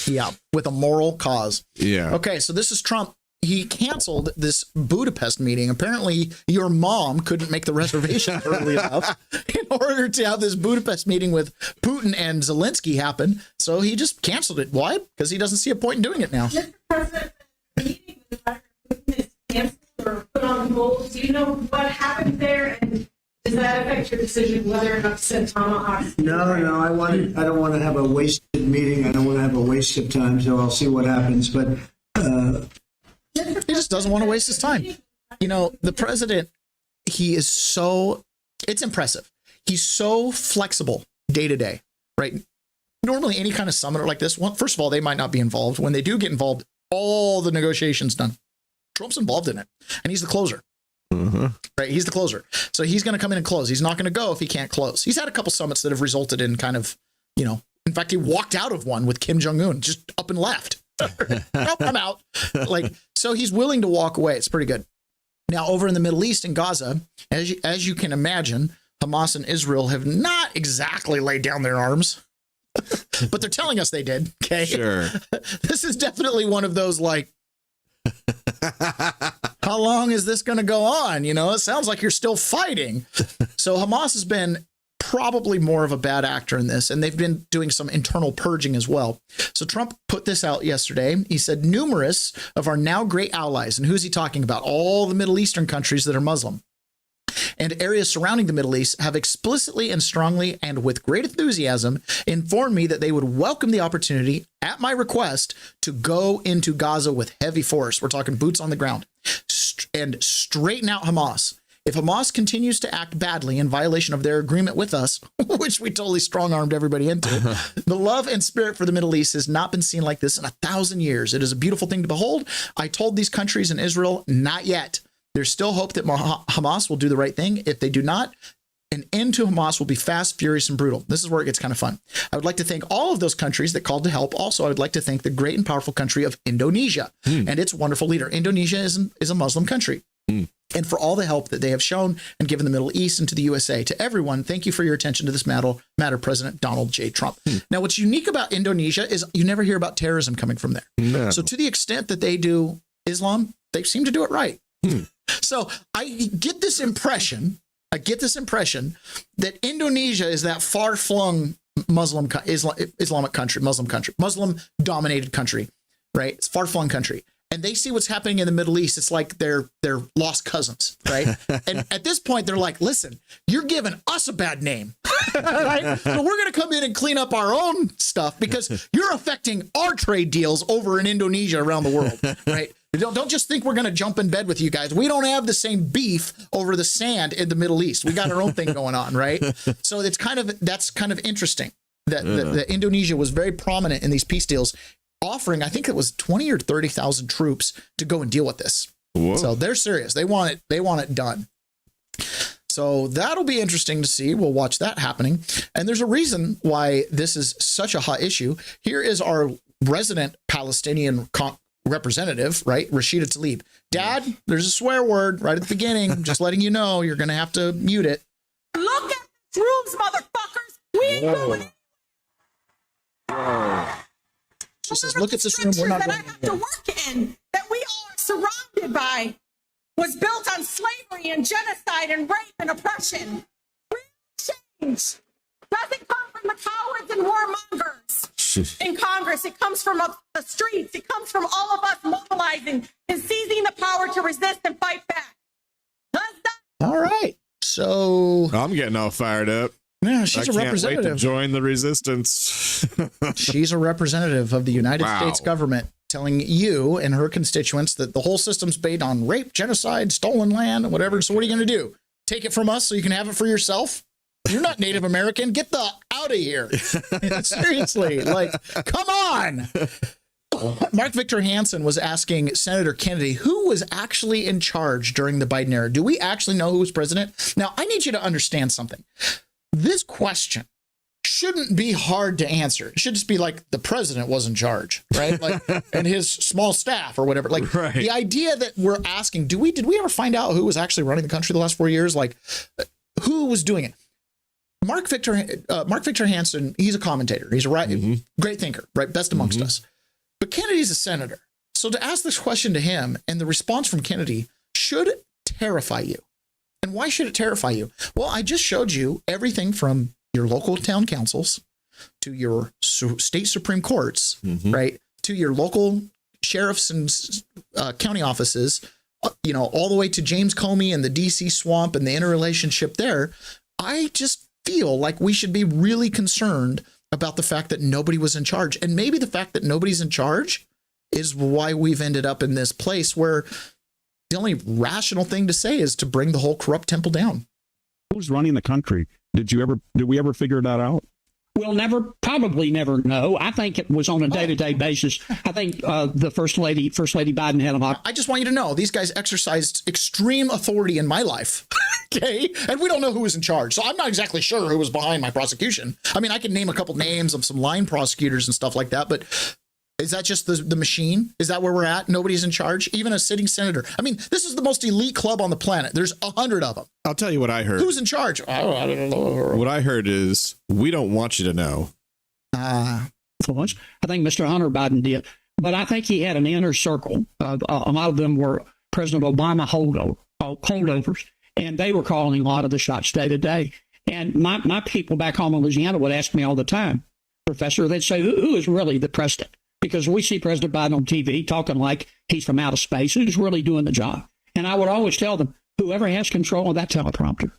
Yeah, with a moral cause. Yeah. Okay, so this is Trump. He canceled this Budapest meeting. Apparently, your mom couldn't make the reservation early enough in order to have this Budapest meeting with Putin and Zelensky happen. So he just canceled it. Why? Because he doesn't see a point in doing it now. Mr. President, the meeting with Putin is canceled or put on hold. Do you know what happened there, and does that affect your decision whether or not to send tomahawks? No, I don't want to have a wasted meeting. I don't want to have a waste of time. So I'll see what happens. But he just doesn't want to waste his time. The president, it's impressive. He's so flexible day to day, right? Normally, any kind of summit like this, first of all, they might not be involved. When they do get involved, all the negotiations done. Trump's involved in it, and he's the closer. Right? He's the closer. So he's going to come in and close. He's not going to go if he can't close. He's had a couple summits that have resulted in kind of, in fact, he walked out of one with Kim Jong-un, just up and left. Nope, I'm out. So he's willing to walk away. It's pretty good. Now, over in the Middle East in Gaza, as you can imagine, Hamas and Israel have not exactly laid down their arms, but they're telling us they did. Okay. Sure. This is definitely one of those how long is this going to go on? It sounds like you're still fighting. So Hamas has been probably more of a bad actor in this, and they've been doing some internal purging as well. So Trump put this out yesterday. He said numerous of our now great allies, and who's he talking about? All the Middle Eastern countries that are Muslim and areas surrounding the Middle East have explicitly and strongly and with great enthusiasm informed me that they would welcome the opportunity at my request to go into Gaza with heavy force. We're talking boots on the ground and straighten out Hamas. If Hamas continues to act badly in violation of their agreement with us, which we totally strong-armed everybody into, the love and spirit for the Middle East has not been seen like this in 1,000 years. It is a beautiful thing to behold. I told these countries and Israel, not yet. There's still hope that Hamas will do the right thing. If they do not, an end to Hamas will be fast, furious, and brutal. This is where it gets kind of fun. I would like to thank all of those countries that called to help. Also, I would like to thank the great and powerful country of Indonesia and its wonderful leader. Indonesia is a Muslim country. And for all the help that they have shown and given the Middle East and to the USA. To everyone, thank you for your attention to this matter, President Donald J. Trump. Now, what's unique about Indonesia is you never hear about terrorism coming from there. No. So to the extent that they do Islam, they seem to do it right. So I get this impression that Indonesia is that far-flung Islamic country, Muslim-dominated country, right? It's far-flung country. And they see what's happening in the Middle East. It's like they're lost cousins, right? And at this point, they're like, listen, you're giving us a bad name, right? So we're going to come in and clean up our own stuff because you're affecting our trade deals over in Indonesia around the world, right? Don't just think we're going to jump in bed with you guys. We don't have the same beef over the sand in the Middle East. We got our own thing going on, right? So that's kind of interesting that Indonesia was very prominent in these peace deals, offering, I think it was 20 or 30,000 troops to go and deal with this. Whoa. So they're serious. They want it. They want it done. So that'll be interesting to see. We'll watch that happening. And there's a reason why this is such a hot issue. Here is our resident Palestinian representative, right? Rashida Tlaib. Dad, there's a swear word right at the beginning. Just letting you know, you're going to have to mute it. Look at the rooms, motherfuckers. We ain't going. She says, look at this room. We're not that going I have to work in, that we all are surrounded by, was built on slavery and genocide and rape and oppression. Real change doesn't come from the cowards and warmongers in Congress. It comes from the streets. It comes from all of us mobilizing and seizing the power to resist and fight back. All right. So I'm getting all fired up. Yeah, she's a representative. Wait to join the resistance. She's a representative of the United States government telling you and her constituents that the whole system's based on rape, genocide, stolen land, and whatever. So what are you going to do? Take it from us so you can have it for yourself? You're not Native American. Get the out of here. Seriously, like, come on. Mark Victor Hansen was asking Senator Kennedy who was actually in charge during the Biden era. Do we actually know who was president? Now, I need you to understand something. This question shouldn't be hard to answer. It should just be like the president was in charge, right? Like, and his small staff or whatever. Like the idea that we're asking, did we ever find out who was actually running the country the last 4 years? Like, who was doing it? Mark Victor Hansen, he's a commentator. He's a great thinker, right? Best amongst us. But Kennedy's a senator. So to ask this question to him and the response from Kennedy should terrify you. And why should it terrify you? Well, I just showed you everything from your local town councils to your state Supreme Courts, right? To your local sheriffs and county offices, you know, all the way to James Comey and the DC swamp and the interrelationship there. I just feel like we should be really concerned about the fact that nobody was in charge. And maybe the fact that nobody's in charge is why we've ended up in this place where the only rational thing to say is to bring the whole corrupt temple down. Who's running the country? Did we ever figure that out? We'll probably never know. I think it was on a day-to-day basis. I think the First Lady Biden had a lot. I just want you to know these guys exercised extreme authority in my life. Okay. And we don't know who was in charge. So I'm not exactly sure who was behind my prosecution. I mean, I can name a couple names of some line prosecutors and stuff like that, but is that just the machine? Is that where we're at? Nobody's in charge? Even a sitting senator. I mean, this is the most elite club on the planet. There's 100 of them. I'll tell you what I heard. Who's in charge? I don't know. What I heard is we don't want you to know. Influence. I think Mr. Hunter Biden did. But I think he had an inner circle. A lot of them were President Obama holdovers, and they were calling a lot of the shots day to day. And my people back home in Louisiana would ask me all the time, Professor, they'd say, who is really the president? Because we see President Biden on TV talking like he's from outer space, who's really doing the job. And I would always tell them, whoever has control of that teleprompter.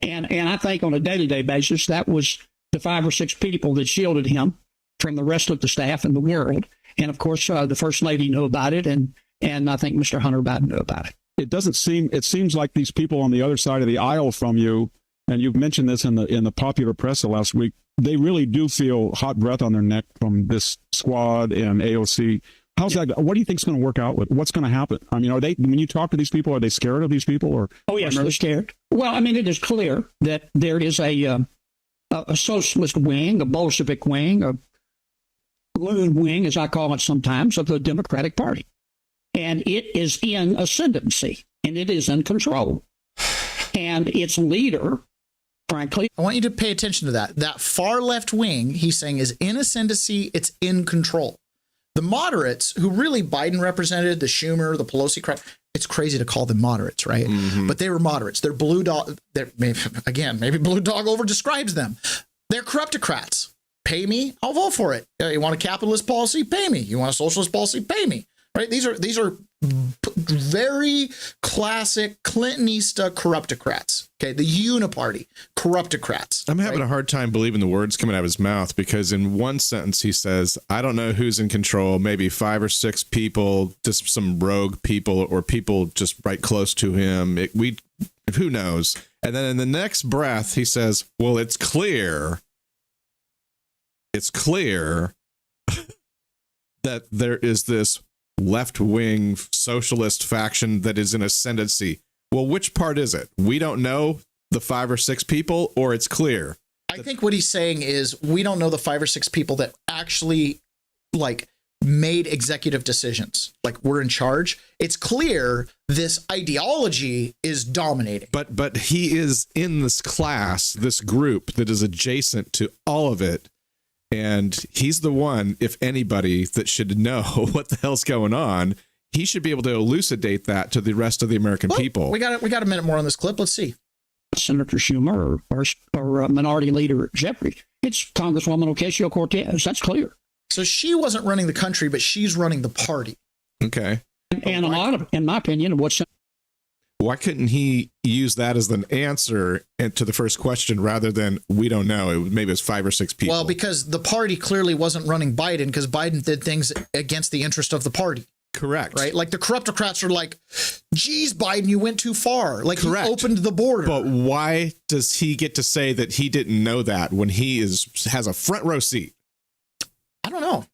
And I think on a day-to-day basis, that was the 5 or 6 people that shielded him from the rest of the staff in the world. And of course, the First Lady knew about it, and I think Mr. Hunter Biden knew about it. It seems like these people on the other side of the aisle from you, and you've mentioned this in the popular press the last week, they really do feel hot breath on their neck from this squad and AOC. How's that? What do you think is going to work out with? What's going to happen? I mean, when you talk to these people, are they scared of these people? Or oh yes, they're scared. Well, I mean, it is clear that there is a socialist wing, a Bolshevik wing, a loon wing, as I call it sometimes, of the Democratic Party, and it is in ascendancy and it is in control, and its leader. Frankly, I want you to pay attention to that. That far left wing, he's saying, is in ascendancy. It's in control. The moderates, who really Biden represented, the Schumer, the Pelosi crowd, it's crazy to call them moderates, right? But they were moderates. They're blue dog. Maybe blue dog over describes them. They're corruptocrats. Pay me, I'll vote for it. You want a capitalist policy? Pay me. You want a socialist policy? Pay me. Right? These are very classic Clintonista corruptocrats. Okay, the uniparty corruptocrats. I'm having a hard time believing the words coming out of his mouth, because in one sentence he says, I don't know who's in control, maybe 5 or 6 people, just some rogue people or people just right close to him. Who knows? And then in the next breath he says, well, it's clear that there is this left-wing socialist faction that is in ascendancy. Well, which part is it? We don't know the 5 or 6 people, or it's clear? I think what he's saying is we don't know the 5 or 6 people that actually like made executive decisions. Like we're in charge. It's clear this ideology is dominating. But he is in this class, this group that is adjacent to all of it. And he's the one, if anybody, that should know what the hell's going on. He should be able to elucidate that to the rest of the American people. We got a minute more on this clip. Let's see. Senator Schumer or Minority Leader Jeffrey. It's Congresswoman Ocasio-Cortez. That's clear. So she wasn't running the country, but she's running the party. Okay. And a lot of, in my opinion, of what's... Why couldn't he use that as an answer to the first question rather than we don't know? Maybe it's 5 or 6 people. Well, because the party clearly wasn't running Biden because Biden did things against the interest of the party. Correct. Right? Like the corruptocrats are like, geez, Biden, you went too far. Like Correct. He opened the border. But why does he get to say that he didn't know that when he has a front row seat? I don't know.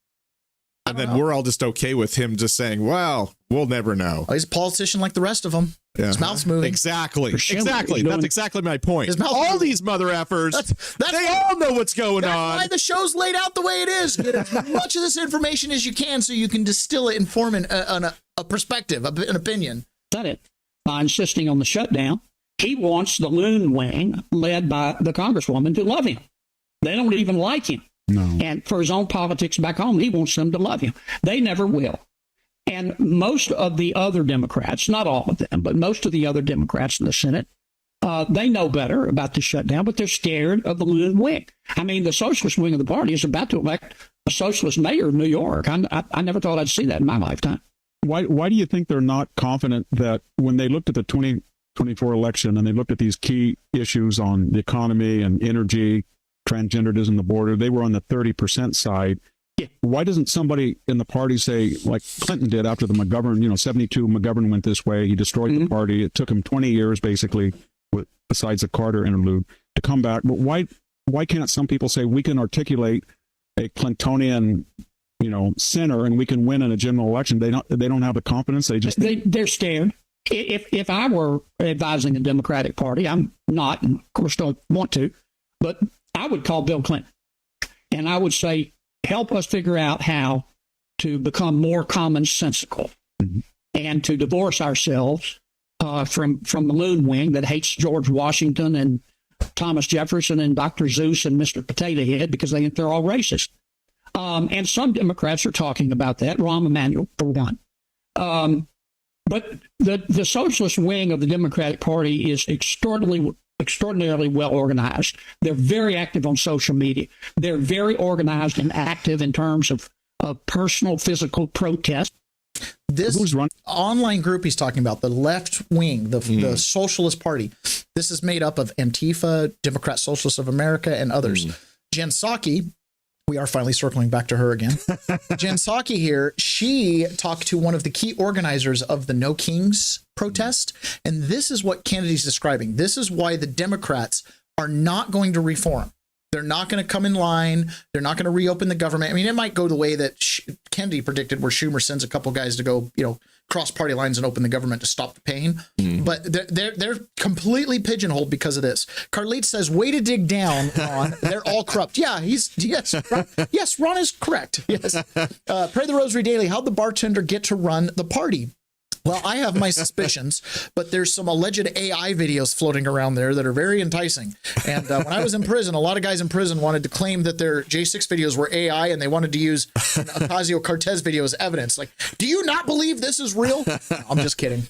And then we're all just okay with him just saying, well, we'll never know. He's a politician like the rest of them. His mouth's moving. Exactly. Sure. Exactly. That's exactly my point. All these mother effers, they all know what's going on. That's why the show's laid out the way it is. Get as much of this information as you can so you can distill it and form a perspective, an opinion. That it. By insisting on the shutdown, he wants the loon wing led by the Congresswoman to love him. They don't even like him. No. And for his own politics back home, he wants them to love him. They never will. And most of the other Democrats, not all of them, but most of the other Democrats in the Senate, they know better about the shutdown, but they're scared of the loon wing. I mean, the socialist wing of the party is about to elect a socialist mayor of New York. I never thought I'd see that in my lifetime. Why do you think they're not confident that when they looked at the 2024 election and they looked at these key issues on the economy and energy, transgenderism, the border, they were on the 30% side? Yeah. Why doesn't somebody in the party say, like Clinton did after the McGovern, 72, McGovern went this way, he destroyed the party. It took him 20 years, basically, besides the Carter interlude, to come back. But why can't some people say we can articulate a Clintonian, center and we can win in a general election? They don't have the confidence. They're scared. If I were advising the Democratic Party, I'm not, and of course don't want to, but I would call Bill Clinton and I would say, help us figure out how to become more commonsensical and to divorce ourselves from the loon wing that hates George Washington and Thomas Jefferson and Dr. Seuss and Mr. Potato Head because they think they're all racist. And some Democrats are talking about that, Rahm Emanuel, for one. But the socialist wing of the Democratic Party is extraordinarily well organized. They're very active on social media. They're very organized and active in terms of personal, physical protest. This online group he's talking about, the left wing, the Socialist Party, this is made up of Antifa, Democrat Socialists of America, and others. Jen Psaki, we are finally circling back to her again. Jen Psaki here, she talked to one of the key organizers of the No Kings protest. And this is what Kennedy's describing. This is why the Democrats are not going to reform. They're not going to come in line. They're not going to reopen the government. I mean, it might go the way that Kennedy predicted, where Schumer sends a couple guys to go, cross party lines and open the government to stop the pain. But they're completely pigeonholed because of this. Carlite says, way to dig down, Ron. They're all corrupt. Yeah, Ron is correct. Yes. Pray the Rosary Daily. How'd the bartender get to run the party? Well, I have my suspicions, but there's some alleged AI videos floating around there that are very enticing. And when I was in prison, a lot of guys in prison wanted to claim that their J6 videos were AI, and they wanted to use Ocasio-Cortez video as evidence. Like, do you not believe this is real? No, I'm just kidding.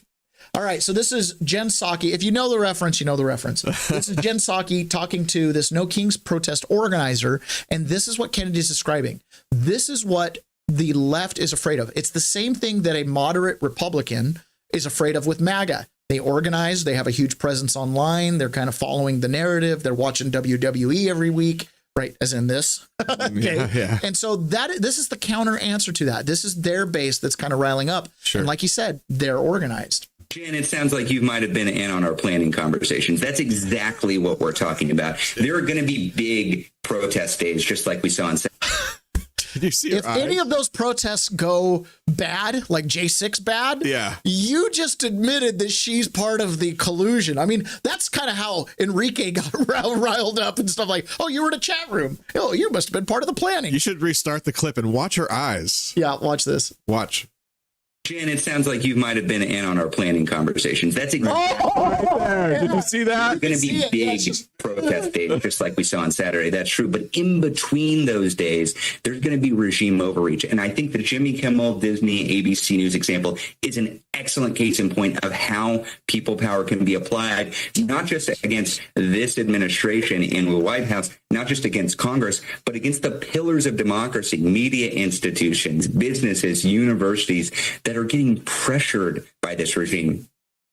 All right, so this is Jen Psaki. If you know the reference, you know the reference. This is Jen Psaki talking to this No Kings protest organizer, and this is what Kennedy's describing. This is what the left is afraid of. It's the same thing that a moderate Republican is afraid of with MAGA. They organize, they have a huge presence online, they're kind of following the narrative, they're watching WWE every week, right, as in this. Okay. Yeah. And so this is the counter answer to that. This is their base that's kind of riling up. Sure. And like you said, they're organized. Jan, it sounds like you might have been in on our planning conversations. That's exactly what we're talking about. There are going to be big protest days, just like we saw in Did you see her if eyes? any of those protests go bad, like J6 bad, yeah, you just admitted that she's part of the collusion. I mean, that's kind of how Enrique got riled up and stuff like, oh, you were in a chat room. Oh, you must have been part of the planning. You should restart the clip and watch her eyes. Yeah, watch this. Watch. Jan, it sounds like you might have been in on our planning conversations. That's exactly Did you see that? There's going to be big protest days, just like we saw on Saturday. That's true. But in between those days, there's going to be regime overreach. And I think the Jimmy Kimmel, Disney, ABC News example is an excellent case in point of how people power can be applied, not just against this administration in the White House, not just against Congress, but against the pillars of democracy, media institutions, businesses, universities that are getting pressured by this regime.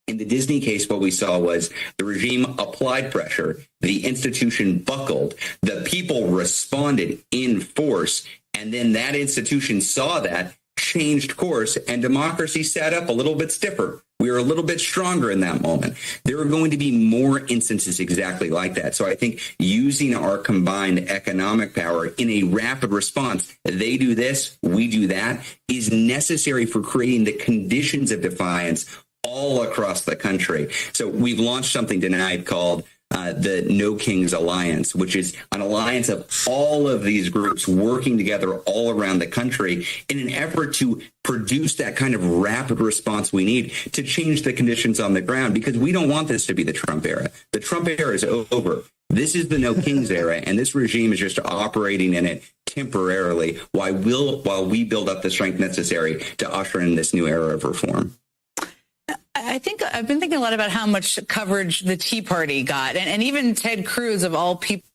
In the Disney case, what we saw was the regime applied pressure, the institution buckled, the people responded in force, and then that institution saw that, changed course, and democracy sat up a little bit stiffer. We were a little bit stronger in that moment. There are going to be more instances exactly like that. So I think using our combined economic power in a rapid response, they do this, we do that, is necessary for creating the conditions of defiance all across the country. So we've launched something tonight called the No Kings Alliance, which is an alliance of all of these groups working together all around the country in an effort to produce that kind of rapid response we need to change the conditions on the ground, because we don't want this to be the Trump era. The Trump era is over. This is the No Kings era, and this regime is just operating in it temporarily while we build up the strength necessary to usher in this new era of reform. I think I've been thinking a lot about how much coverage the Tea Party got, and even Ted Cruz, of all people.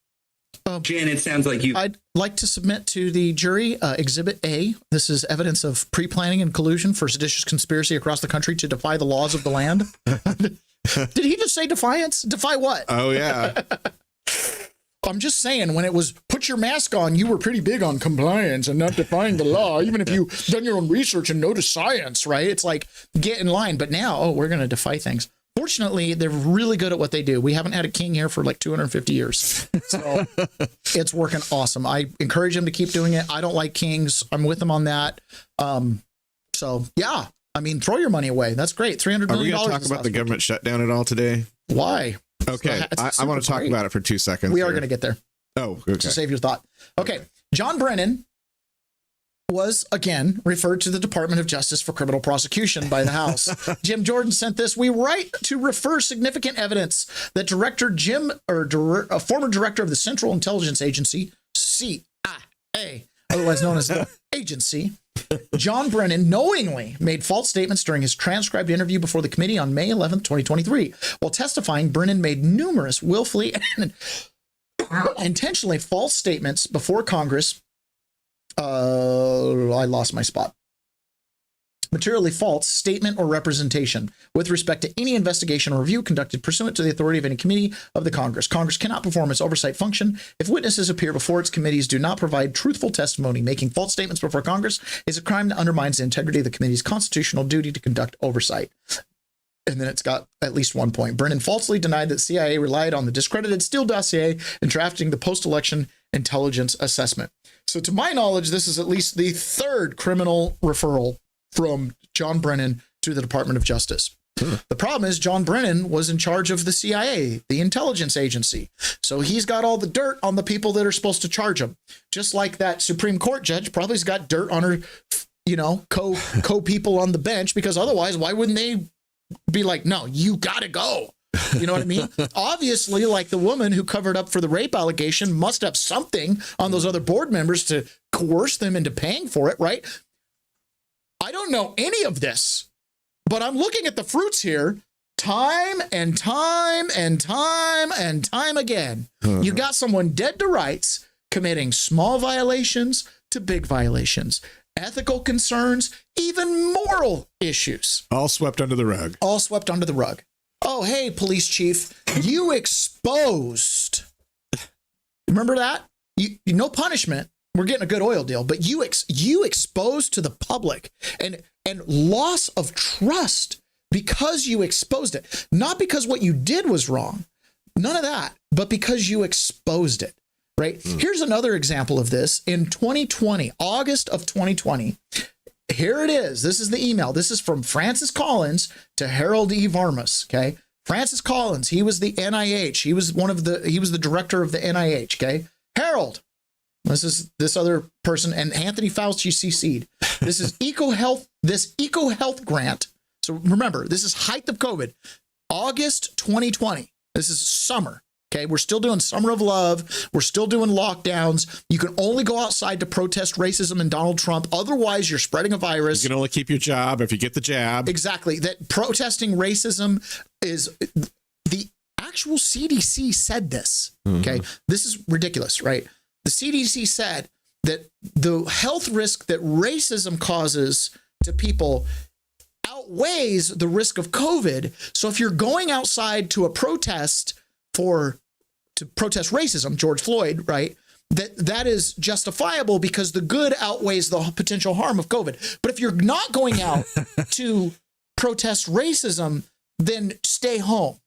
Jan, it sounds like you. I'd like to submit to the jury Exhibit A. This is evidence of pre-planning and collusion for seditious conspiracy across the country to defy the laws of the land. Did he just say defiance? Defy what? Oh, yeah. I'm just saying, when it was put your mask on, you were pretty big on compliance and not defying the law, even if you've done your own research and know the science, right? It's like, get in line. But now, oh, we're going to defy things. Fortunately, they're really good at what they do. We haven't had a king here for like 250 years. So it's working awesome. I encourage them to keep doing it. I don't like kings. I'm with them on that. So, yeah. I mean, throw your money away. That's great. $300 million. Are we going to talk about the government shutdown at all today? Why? Okay, I want to talk about it for 2 seconds. We are going to get there. Oh, okay. So save your thought. Okay. John Brennan was, again, referred to the Department of Justice for criminal prosecution by the House. Jim Jordan sent this. We write to refer significant evidence that a former director of the Central Intelligence Agency, CIA, otherwise known as the agency, John Brennan knowingly made false statements during his transcribed interview before the committee on May 11th, 2023. While testifying, Brennan made numerous willfully and intentionally false statements before Congress. I lost my spot. Materially false statement or representation with respect to any investigation or review conducted pursuant to the authority of any committee of the Congress. Congress cannot perform its oversight function if witnesses appear before its committees do not provide truthful testimony. Making false statements before Congress is a crime that undermines the integrity of the committee's constitutional duty to conduct oversight. And then it's got at least 1 point. Brennan falsely denied that CIA relied on the discredited Steele dossier in drafting the post-election intelligence assessment. So to my knowledge, this is at least the third criminal referral from John Brennan to the Department of Justice. The problem is John Brennan was in charge of the CIA, the intelligence agency. So he's got all the dirt on the people that are supposed to charge him. Just like that Supreme Court judge probably's got dirt on her, co-people on the bench, because otherwise, why wouldn't they be like, no, you got to go? You know what I mean? Obviously, like the woman who covered up for the rape allegation must have something on those other board members to coerce them into paying for it, right? I don't know any of this, but I'm looking at the fruits here time and time and time and time again. You got someone dead to rights committing small violations to big violations, ethical concerns, even moral issues. All swept under the rug. All swept under the rug. Oh, hey, police chief, you exposed. Remember that? You no punishment. We're getting a good oil deal, but you exposed to the public and loss of trust because you exposed it. Not because what you did was wrong. None of that, but because you exposed it. right? Here's another example of this. In 2020, August of 2020, here it is. This is the email. This is from Francis Collins to Harold E. Varmus, okay? Francis Collins, he was the NIH. He was the director of the NIH, okay? Harold, this is this other person, and Anthony Fauci CC'd. This is EcoHealth grant. So remember, this is height of COVID, August 2020. This is summer. Okay, we're still doing Summer of Love. We're still doing lockdowns. You can only go outside to protest racism and Donald Trump. Otherwise, you're spreading a virus. You can only keep your job if you get the jab. Exactly. That protesting racism is the actual CDC said this. Okay, this is ridiculous, right? The CDC said that the health risk that racism causes to people outweighs the risk of COVID. So if you're going outside to a protest to protest racism, George Floyd, right? That is justifiable because the good outweighs the potential harm of COVID. But if you're not going out to protest racism, then stay home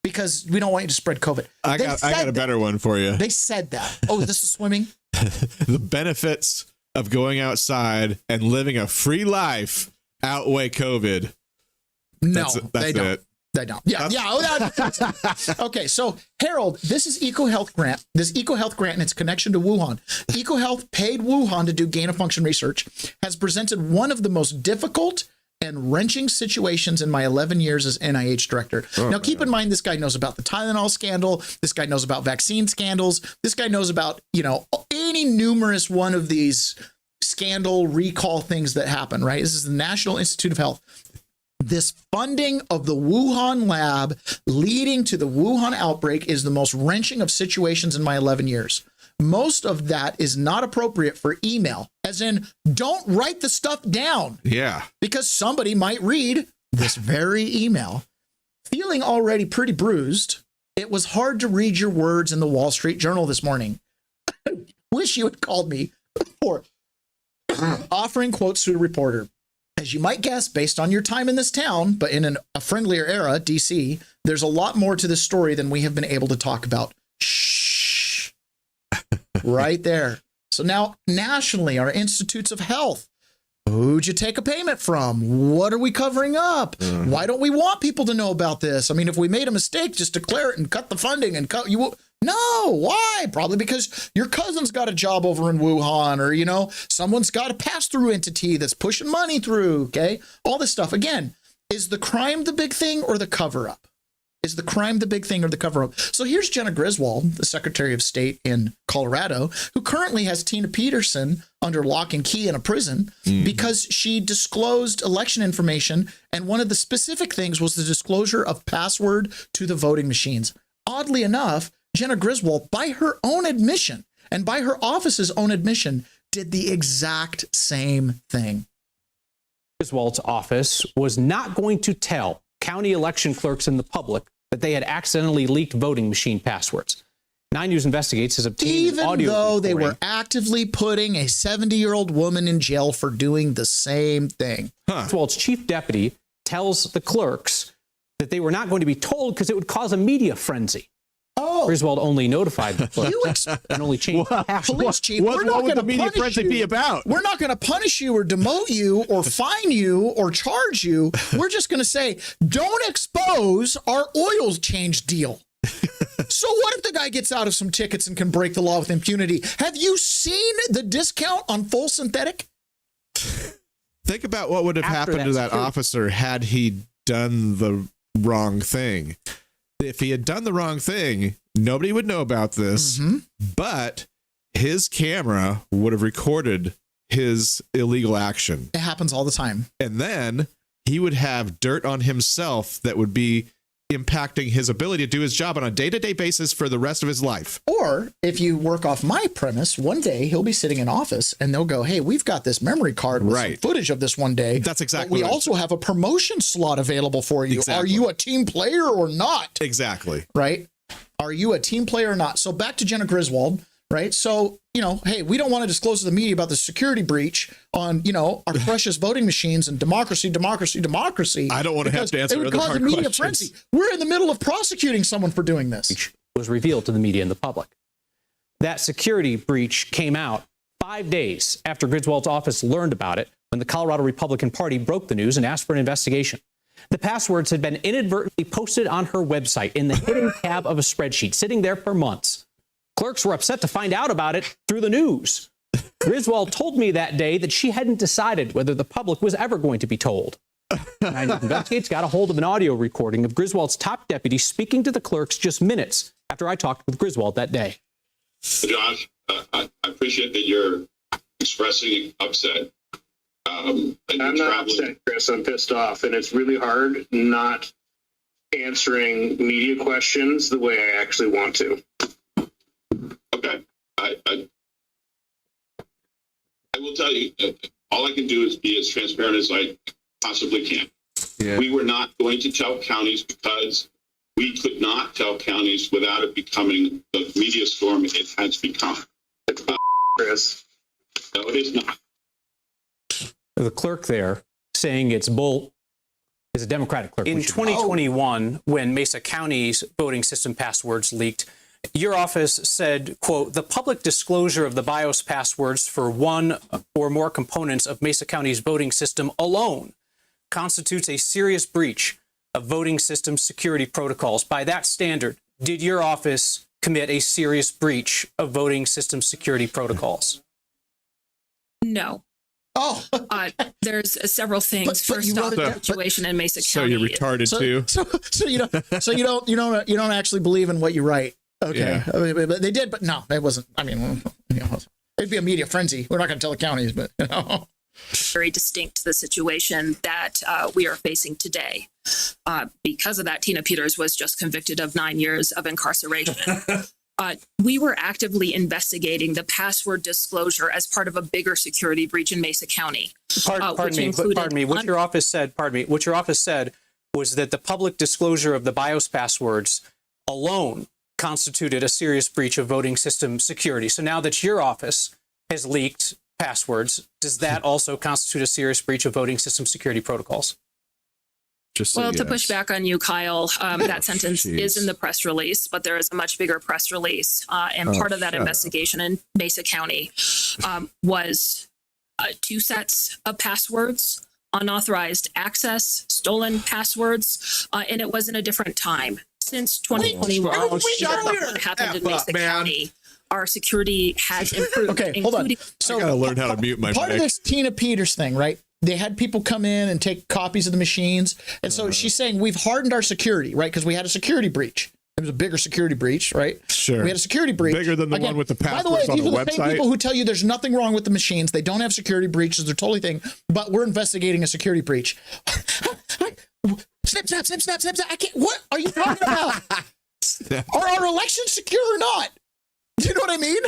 because we don't want you to spread COVID. I got a better one for you. They said that. Oh, this is swimming? The benefits of going outside and living a free life outweigh COVID. No, that's they don't. It. They don't. Yeah. Okay. So Harold, this is EcoHealth grant. This EcoHealth grant and its connection to Wuhan. EcoHealth paid Wuhan to do gain-of-function research, has presented one of the most difficult and wrenching situations in my 11 years as NIH director. Now, keep in mind, this guy knows about the Tylenol scandal. This guy knows about vaccine scandals. This guy knows about, any numerous one of these scandal recall things that happen, right? This is the National Institute of Health. This funding of the Wuhan lab leading to the Wuhan outbreak is the most wrenching of situations in my 11 years. Most of that is not appropriate for email, as in, don't write the stuff down. Yeah. Because somebody might read this very email. Feeling already pretty bruised, it was hard to read your words in the Wall Street Journal this morning. Wish you had called me before offering quotes to a reporter. As you might guess, based on your time in this town, but in a friendlier era, DC, there's a lot more to this story than we have been able to talk about. Shh. Right there. So now, nationally, our institutes of health. Who'd you take a payment from? What are we covering up? Why don't we want people to know about this? I mean, if we made a mistake, just declare it and cut the funding and cut you. No, why? Probably because your cousin's got a job over in Wuhan, or, someone's got a pass-through entity that's pushing money through, okay? All this stuff. Again, is the crime the big thing or the cover-up? Is the crime the big thing or the cover-up? So here's Jenna Griswold, the Secretary of State in Colorado, who currently has Tina Peterson under lock and key in a prison because she disclosed election information, and one of the specific things was the disclosure of password to the voting machines. Oddly enough, Jenna Griswold, by her own admission and by her office's own admission, did the exact same thing. Griswold's office was not going to tell county election clerks and the public that they had accidentally leaked voting machine passwords. 9 News Investigates has obtained audio Even though recording. they were actively putting a 70-year-old woman in jail for doing the same thing. Griswold's chief deputy tells the clerks that they were not going to be told because it would cause a media frenzy. Oh, Griswold only notified the clerks and only changed the password. Police chief, we're not going to media frenzy be about. We're not going to punish you or demote you or fine you or charge you. We're just going to say, don't expose our oil change deal. So what if the guy gets out of some tickets and can break the law with impunity? Have you seen the discount on full synthetic? Think about what would have happened to that officer had he done the wrong thing. If he had done the wrong thing, nobody would know about this, but his camera would have recorded his illegal action. It happens all the time. And then he would have dirt on himself that would be impacting his ability to do his job on a day-to-day basis for the rest of his life. Or if you work off my premise, one day he'll be sitting in office and they'll go, hey, we've got this memory card with some footage of this one day. That's exactly but we also have a promotion slot available for you. Exactly. Are you a team player or not? Exactly. Right? Are you a team player or not? So back to Jenna Griswold, right? So, hey, we don't want to disclose to the media about the security breach on, our precious voting machines and democracy. I don't want to have to answer it would other cause a hard media questions. Frenzy. We're in the middle of prosecuting someone for doing this. Was revealed to the media and the public. That security breach came out 5 days after Griswold's office learned about it, when the Colorado Republican Party broke the news and asked for an investigation. The passwords had been inadvertently posted on her website in the hidden tab of a spreadsheet, sitting there for months. Clerks were upset to find out about it through the news. Griswold told me that day that she hadn't decided whether the public was ever going to be told. 9 News Investigates got a hold of an audio recording of Griswold's top deputy speaking to the clerks just minutes after I talked with Griswold that day. Josh, I appreciate that you're expressing upset. I'm not upset, Chris. I'm pissed off, and it's really hard not answering media questions the way I actually want to. Okay, I will tell you, all I can do is be as transparent as I possibly can. Yeah. We were not going to tell counties because we could not tell counties without it becoming the media storm it has become. Chris. No, it is not. The clerk there saying it's bull is a Democratic clerk. In 2021, when Mesa County's voting system passwords leaked, your office said, quote, the public disclosure of the BIOS passwords for one or more components of Mesa County's voting system alone constitutes a serious breach of voting system security protocols. By that standard, did your office commit a serious breach of voting system security protocols? No. Oh, there's several things. First off, the situation in Mesa County. So you're retarded too. So you don't actually believe in what you write. Okay, yeah. I mean, but they did, but no, it wasn't. I mean, it'd be a media frenzy. We're not going to tell the counties, but very distinct to the situation that we are facing today. Because of that, Tina Peters was just convicted of 9 years of incarceration. We were actively investigating the password disclosure as part of a bigger security breach in Mesa County. Pardon me. What your office said was that the public disclosure of the BIOS passwords alone constituted a serious breach of voting system security. So now that your office has leaked passwords, does that also constitute a serious breach of voting system security protocols? Well, to push back on you, Kyle, that sentence is in the press release, but there is a much bigger press release. And part of that investigation in Mesa County was 2 sets of passwords, unauthorized access, stolen passwords, and it was in a different time. Since 2021, what happened in Mesa County, our security has improved. Okay, hold on. So I gotta learn how to mute my part mic. of this Tina Peters thing, right? They had people come in and take copies of the machines. And so she's saying we've hardened our security, right? Because we had a security breach. It was a bigger security breach, right? Sure. We had a security breach. Bigger than the one with the passwords on the website. By the way, these are the same people who tell you there's nothing wrong with the machines. They don't have security breaches. They're totally thing. But we're investigating a security breach. Snip, snap, snip, snap, snip, snap. I can't. What are you talking about? Are our elections secure or not? Do you know what I mean?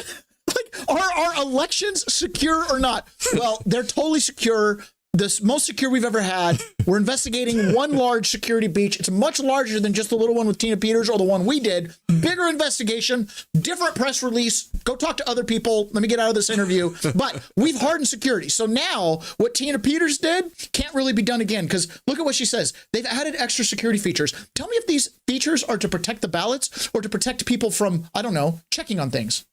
Like, are our elections secure or not? Well, they're totally secure. The most secure we've ever had. We're investigating one large security breach. It's much larger than just the little one with Tina Peters or the one we did. Bigger investigation, different press release. Go talk to other people. Let me get out of this interview. But we've hardened security. So now what Tina Peters did can't really be done again, because look at what she says. They've added extra security features. Tell me if these features are to protect the ballots or to protect people from, I don't know, checking on things.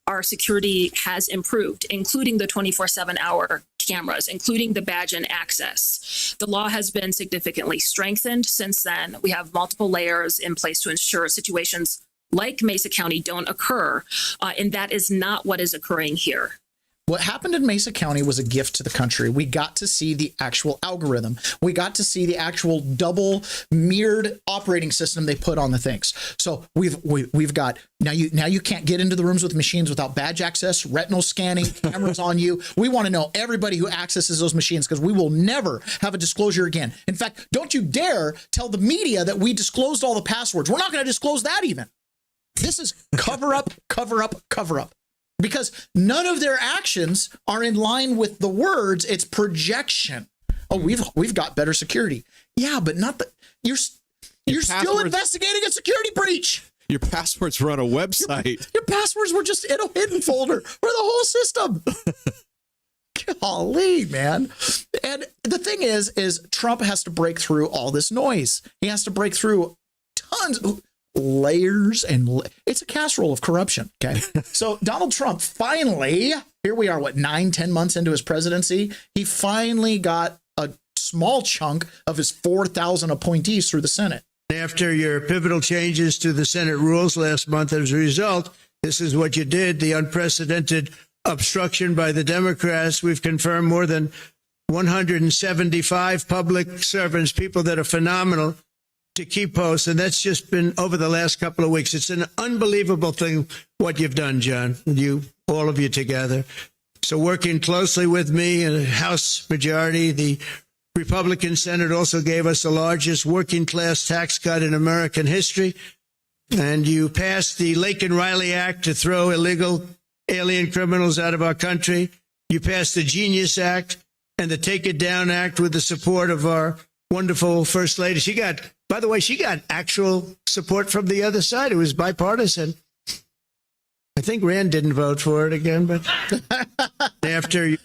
Our security has improved, including the 24/7 hour cameras, including the badge and access. The law has been significantly strengthened since then. We have multiple layers in place to ensure situations like Mesa County don't occur, and that is not what is occurring here. What happened in Mesa County was a gift to the country. We got to see the actual algorithm. We got to see the actual double mirrored operating system they put on the things. So we've got now you can't get into the rooms with machines without badge access, retinal scanning, cameras on you. We want to know everybody who accesses those machines, because we will never have a disclosure again. In fact, don't you dare tell the media that we disclosed all the passwords. We're not going to disclose that even. This is cover up, cover up, cover up. Because none of their actions are in line with the words. It's projection. Oh, we've got better security. Yeah, but not the you're still investigating a security breach. Your passwords were on a website. Your passwords were just in a hidden folder for the whole system. Golly, man. And the thing is Trump has to break through all this noise. He has to break through tons. layers and it's a casserole of corruption. Okay. So Donald Trump finally, here we are, 9-10 months into his presidency, he finally got a small chunk of his 4,000 appointees through the Senate. After your pivotal changes to the Senate rules last month, as a result, this is what you did, the unprecedented obstruction by the Democrats. We've confirmed more than 175 public servants, people that are phenomenal, to key posts. And that's just been over the last couple of weeks. It's an unbelievable thing what you've done, John, all of you together. So working closely with me in the House majority, the Republican Senate also gave us the largest working class tax cut in American history. And you passed the Lake and Riley Act to throw illegal alien criminals out of our country. You passed the Genius Act and the Take It Down Act with the support of our wonderful First Lady. She got actual support from the other side. It was bipartisan. I think Rand didn't vote for it again, but after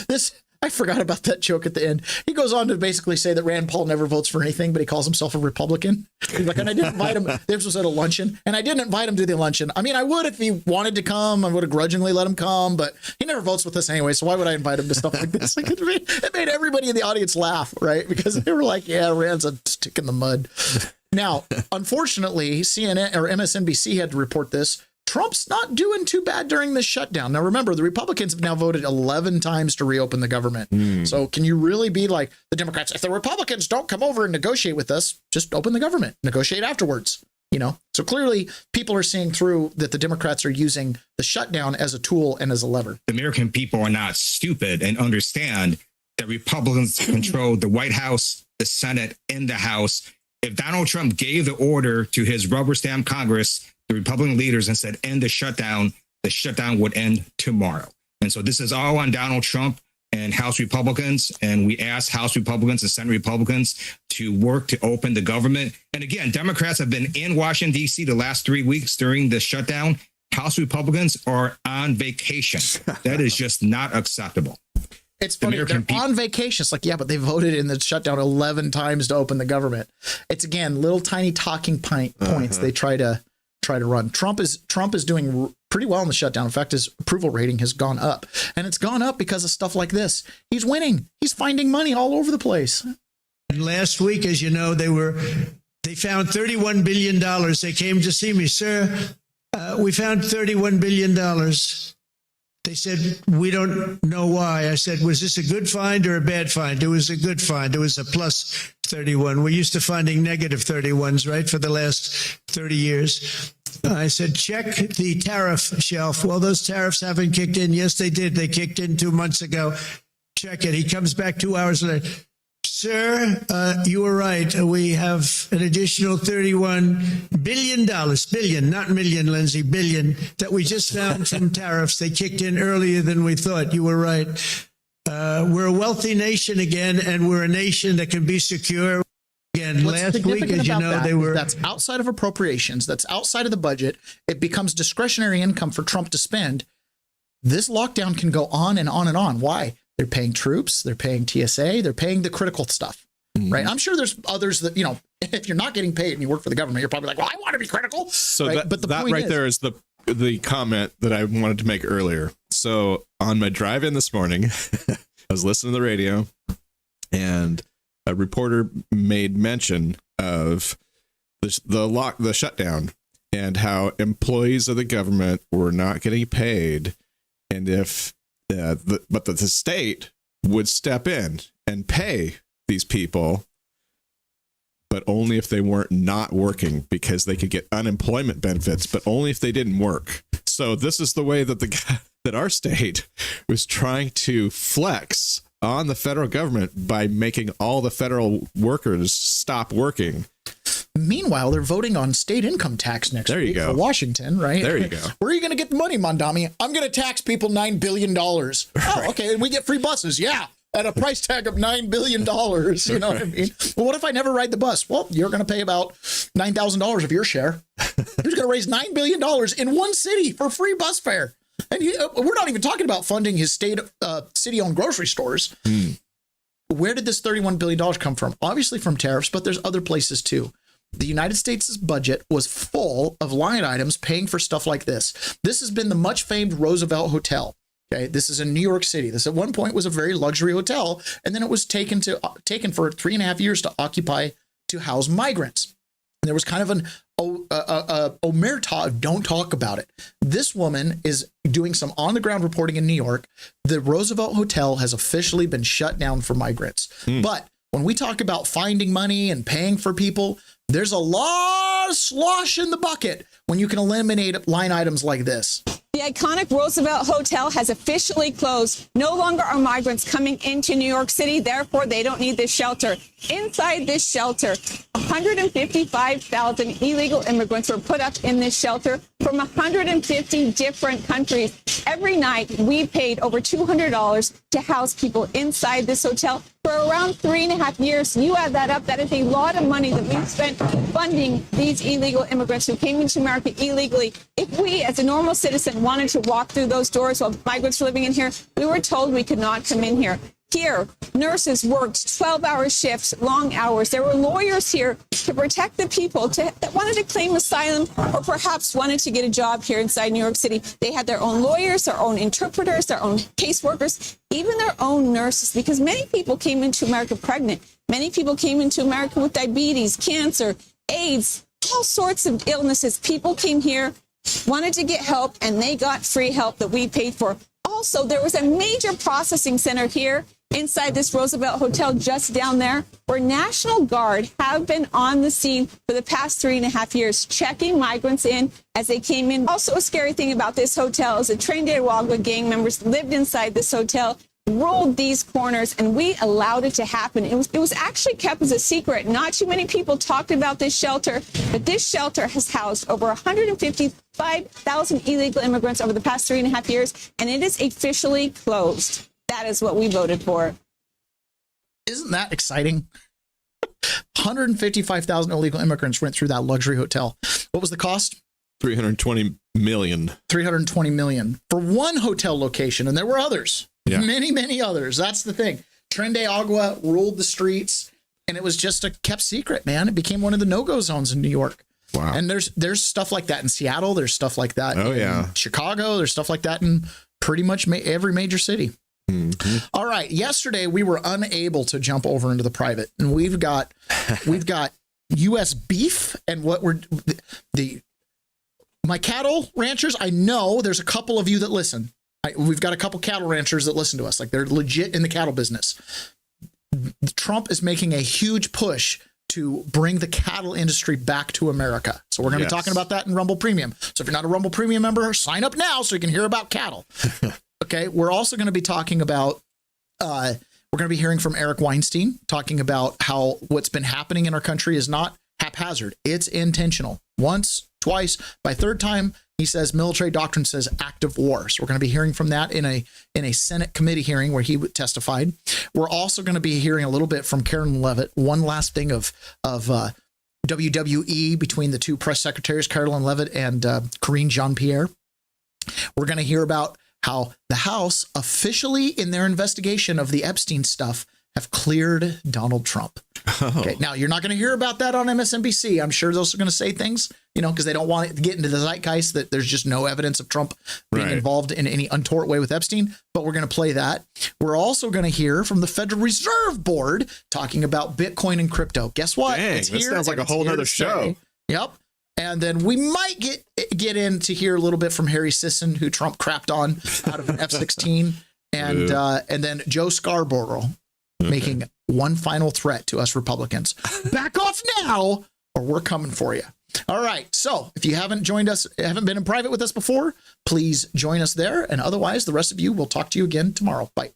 this, I forgot about that joke at the end. He goes on to basically say that Rand Paul never votes for anything, but he calls himself a Republican. He's like, and I didn't invite him. This was at a luncheon, and I didn't invite him to the luncheon. I mean, I would if he wanted to come. I would have grudgingly let him come, but he never votes with us anyway, so why would I invite him to stuff like this? Like, it made everybody in the audience laugh, right? Because they were like, yeah, Rand's a stick in the mud. Now, unfortunately, CNN or MSNBC had to report this. Trump's not doing too bad during this shutdown. Now, remember, the Republicans have now voted 11 times to reopen the government. So can you really be like the Democrats? If the Republicans don't come over and negotiate with us, just open the government, negotiate afterwards. So clearly people are seeing through that the Democrats are using the shutdown as a tool and as a lever. The American people are not stupid and understand that Republicans control the White House, the Senate, and the House. If Donald Trump gave the order to his rubber stamp Congress, the Republican leaders, and said, end the shutdown would end tomorrow. And so this is all on Donald Trump and House Republicans. And we ask House Republicans and Senate Republicans to work to open the government. And again, Democrats have been in Washington, D.C. the last 3 weeks during the shutdown. House Republicans are on vacation. That is just not acceptable. It's funny. They're on vacation. It's like, yeah, but they voted in the shutdown 11 times to open the government. It's, again, little tiny talking points they try to run. Trump is doing pretty well in the shutdown. In fact, his approval rating has gone up, and it's gone up because of stuff like this. He's winning. He's finding money all over the place. And last week, as you know, they found $31 billion. They came to see me, sir. We found $31 billion. They said, we don't know why. I said, was this a good find or a bad find? It was a good find. It was a plus 31. We're used to finding negative 31s, right, for the last 30 years. I said, check the tariff shelf. Well, those tariffs haven't kicked in. Yes, they did. They kicked in 2 months ago. Check it. He comes back 2 hours later. Sir, you were right. We have an additional $31 billion, billion, not million, Lindsay, billion, that we just found from tariffs. They kicked in earlier than we thought. You were right. We're a wealthy nation again, and we're a nation that can be secure. Again, last week, as you know, that's outside of appropriations. That's outside of the budget. It becomes discretionary income for Trump to spend. This lockdown can go on and on and on. Why? They're paying troops, they're paying TSA, they're paying the critical stuff, right? I'm sure there's others that, if you're not getting paid and you work for the government, you're probably like, well, I want to be critical. So right? But that right there is the comment that I wanted to make earlier. So on my drive in this morning, I was listening to the radio, and a reporter made mention of the shutdown and how employees of the government were not getting paid, and but the state would step in and pay these people, but only if they weren't not working, because they could get unemployment benefits, but only if they didn't work. So this is the way that our state was trying to flex on the federal government by making all the federal workers stop working. Meanwhile, they're voting on state income tax next week for Washington, right? There you go. Where are you going to get the money, Mondami? I'm going to tax people $9 billion. Oh, okay. And we get free buses. Yeah. At a price tag of $9 billion. You know what I mean? Well, what if I never ride the bus? Well, you're going to pay about $9,000 of your share. Who's going to raise $9 billion in one city for free bus fare? And we're not even talking about funding his city-owned grocery stores. Where did this $31 billion come from? Obviously from tariffs, but there's other places too. the United States' budget was full of line items paying for stuff like this. This has been the much famed Roosevelt Hotel. Okay, this is in New York City. This at one point was a very luxury hotel, and then it was taken for 3.5 years to house migrants. And there was kind of an omerta of don't talk about it. This woman is doing some on-the-ground reporting in New York. The Roosevelt Hotel has officially been shut down for migrants. But when we talk about finding money and paying for people, there's a lot of slosh in the bucket when you can eliminate line items like this. The iconic Roosevelt Hotel has officially closed. No longer are migrants coming into New York City. Therefore, they don't need this shelter. Inside this shelter, 155,000 illegal immigrants were put up in this shelter from 150 different countries. Every night, we paid over $200 to house people inside this hotel for around 3.5 years. You add that up, that is a lot of money that we've spent funding these illegal immigrants who came into America illegally. If we, as a normal citizen, wanted to walk through those doors while migrants were living in here, we were told we could not come in here. Here, nurses worked 12-hour shifts, long hours. There were lawyers here to protect the people that wanted to claim asylum or perhaps wanted to get a job here inside New York City. They had their own lawyers, their own interpreters, their own caseworkers, even their own nurses, because many people came into America pregnant. Many people came into America with diabetes, cancer, AIDS, all sorts of illnesses. People came here, wanted to get help, and they got free help that we paid for. Also, there was a major processing center here inside this Roosevelt Hotel just down there, where National Guard have been on the scene for the past 3.5 years, checking migrants in as they came in. Also, a scary thing about this hotel is the Trinidad gang members lived inside this hotel, rolled these corners, and we allowed it to happen. It was actually kept as a secret. Not too many people talked about this shelter, but this shelter has housed over 155,000 illegal immigrants over the past 3.5 years, and it is officially closed. That is what we voted for. Isn't that exciting? 155,000 illegal immigrants went through that luxury hotel. What was the cost? $320 million. $320 million for one hotel location, and there were others. Yeah. Many others. That's the thing. Tren de Agua ruled the streets, and it was just a kept secret, man. It became one of the no-go zones in New York. Wow. And there's stuff like that in Seattle. There's stuff like that in Chicago. There's stuff like that in pretty much every major city. Mm-hmm. All right. Yesterday, we were unable to jump over into the private, and we've got U.S. beef and what my cattle ranchers. I know there's a couple of you that listen. We've got a couple cattle ranchers that listen to us. Like, they're legit in the cattle business. Trump is making a huge push to bring the cattle industry back to America. So we're going to be talking about that in Rumble Premium. So if you're not a Rumble Premium member, sign up now so you can hear about cattle. Okay. We're also going to be talking about, we're going to be hearing from Eric Weinstein, talking about how what's been happening in our country is not haphazard. It's intentional. Once, twice, by third time, he says military doctrine says active war. So we're going to be hearing from that in a Senate committee hearing where he testified. We're also going to be hearing a little bit from Karen Levitt. One last thing of WWE between the two press secretaries, Carolyn Levitt and Karine Jean-Pierre. We're going to hear about how the House officially, in their investigation of the Epstein stuff, have cleared Donald Trump. Okay, now you're not going to hear about that on MSNBC. I'm sure those are going to say things, because they don't want it to get into the zeitgeist that there's just no evidence of Trump being involved in any untoward way with Epstein. But we're going to play that. We're also going to hear from the Federal Reserve Board talking about Bitcoin and crypto. Guess what? Dang, it's this here, sounds like a whole other show. Yep. And then we might get in to hear a little bit from Harry Sisson, who Trump crapped on out of an F-16, and then Joe Scarborough making one final threat to us Republicans. Back off now, or we're coming for you. All right. So if you haven't joined us, haven't been in private with us before, please join us there. And otherwise, the rest of you, we'll talk to you again tomorrow. Bye.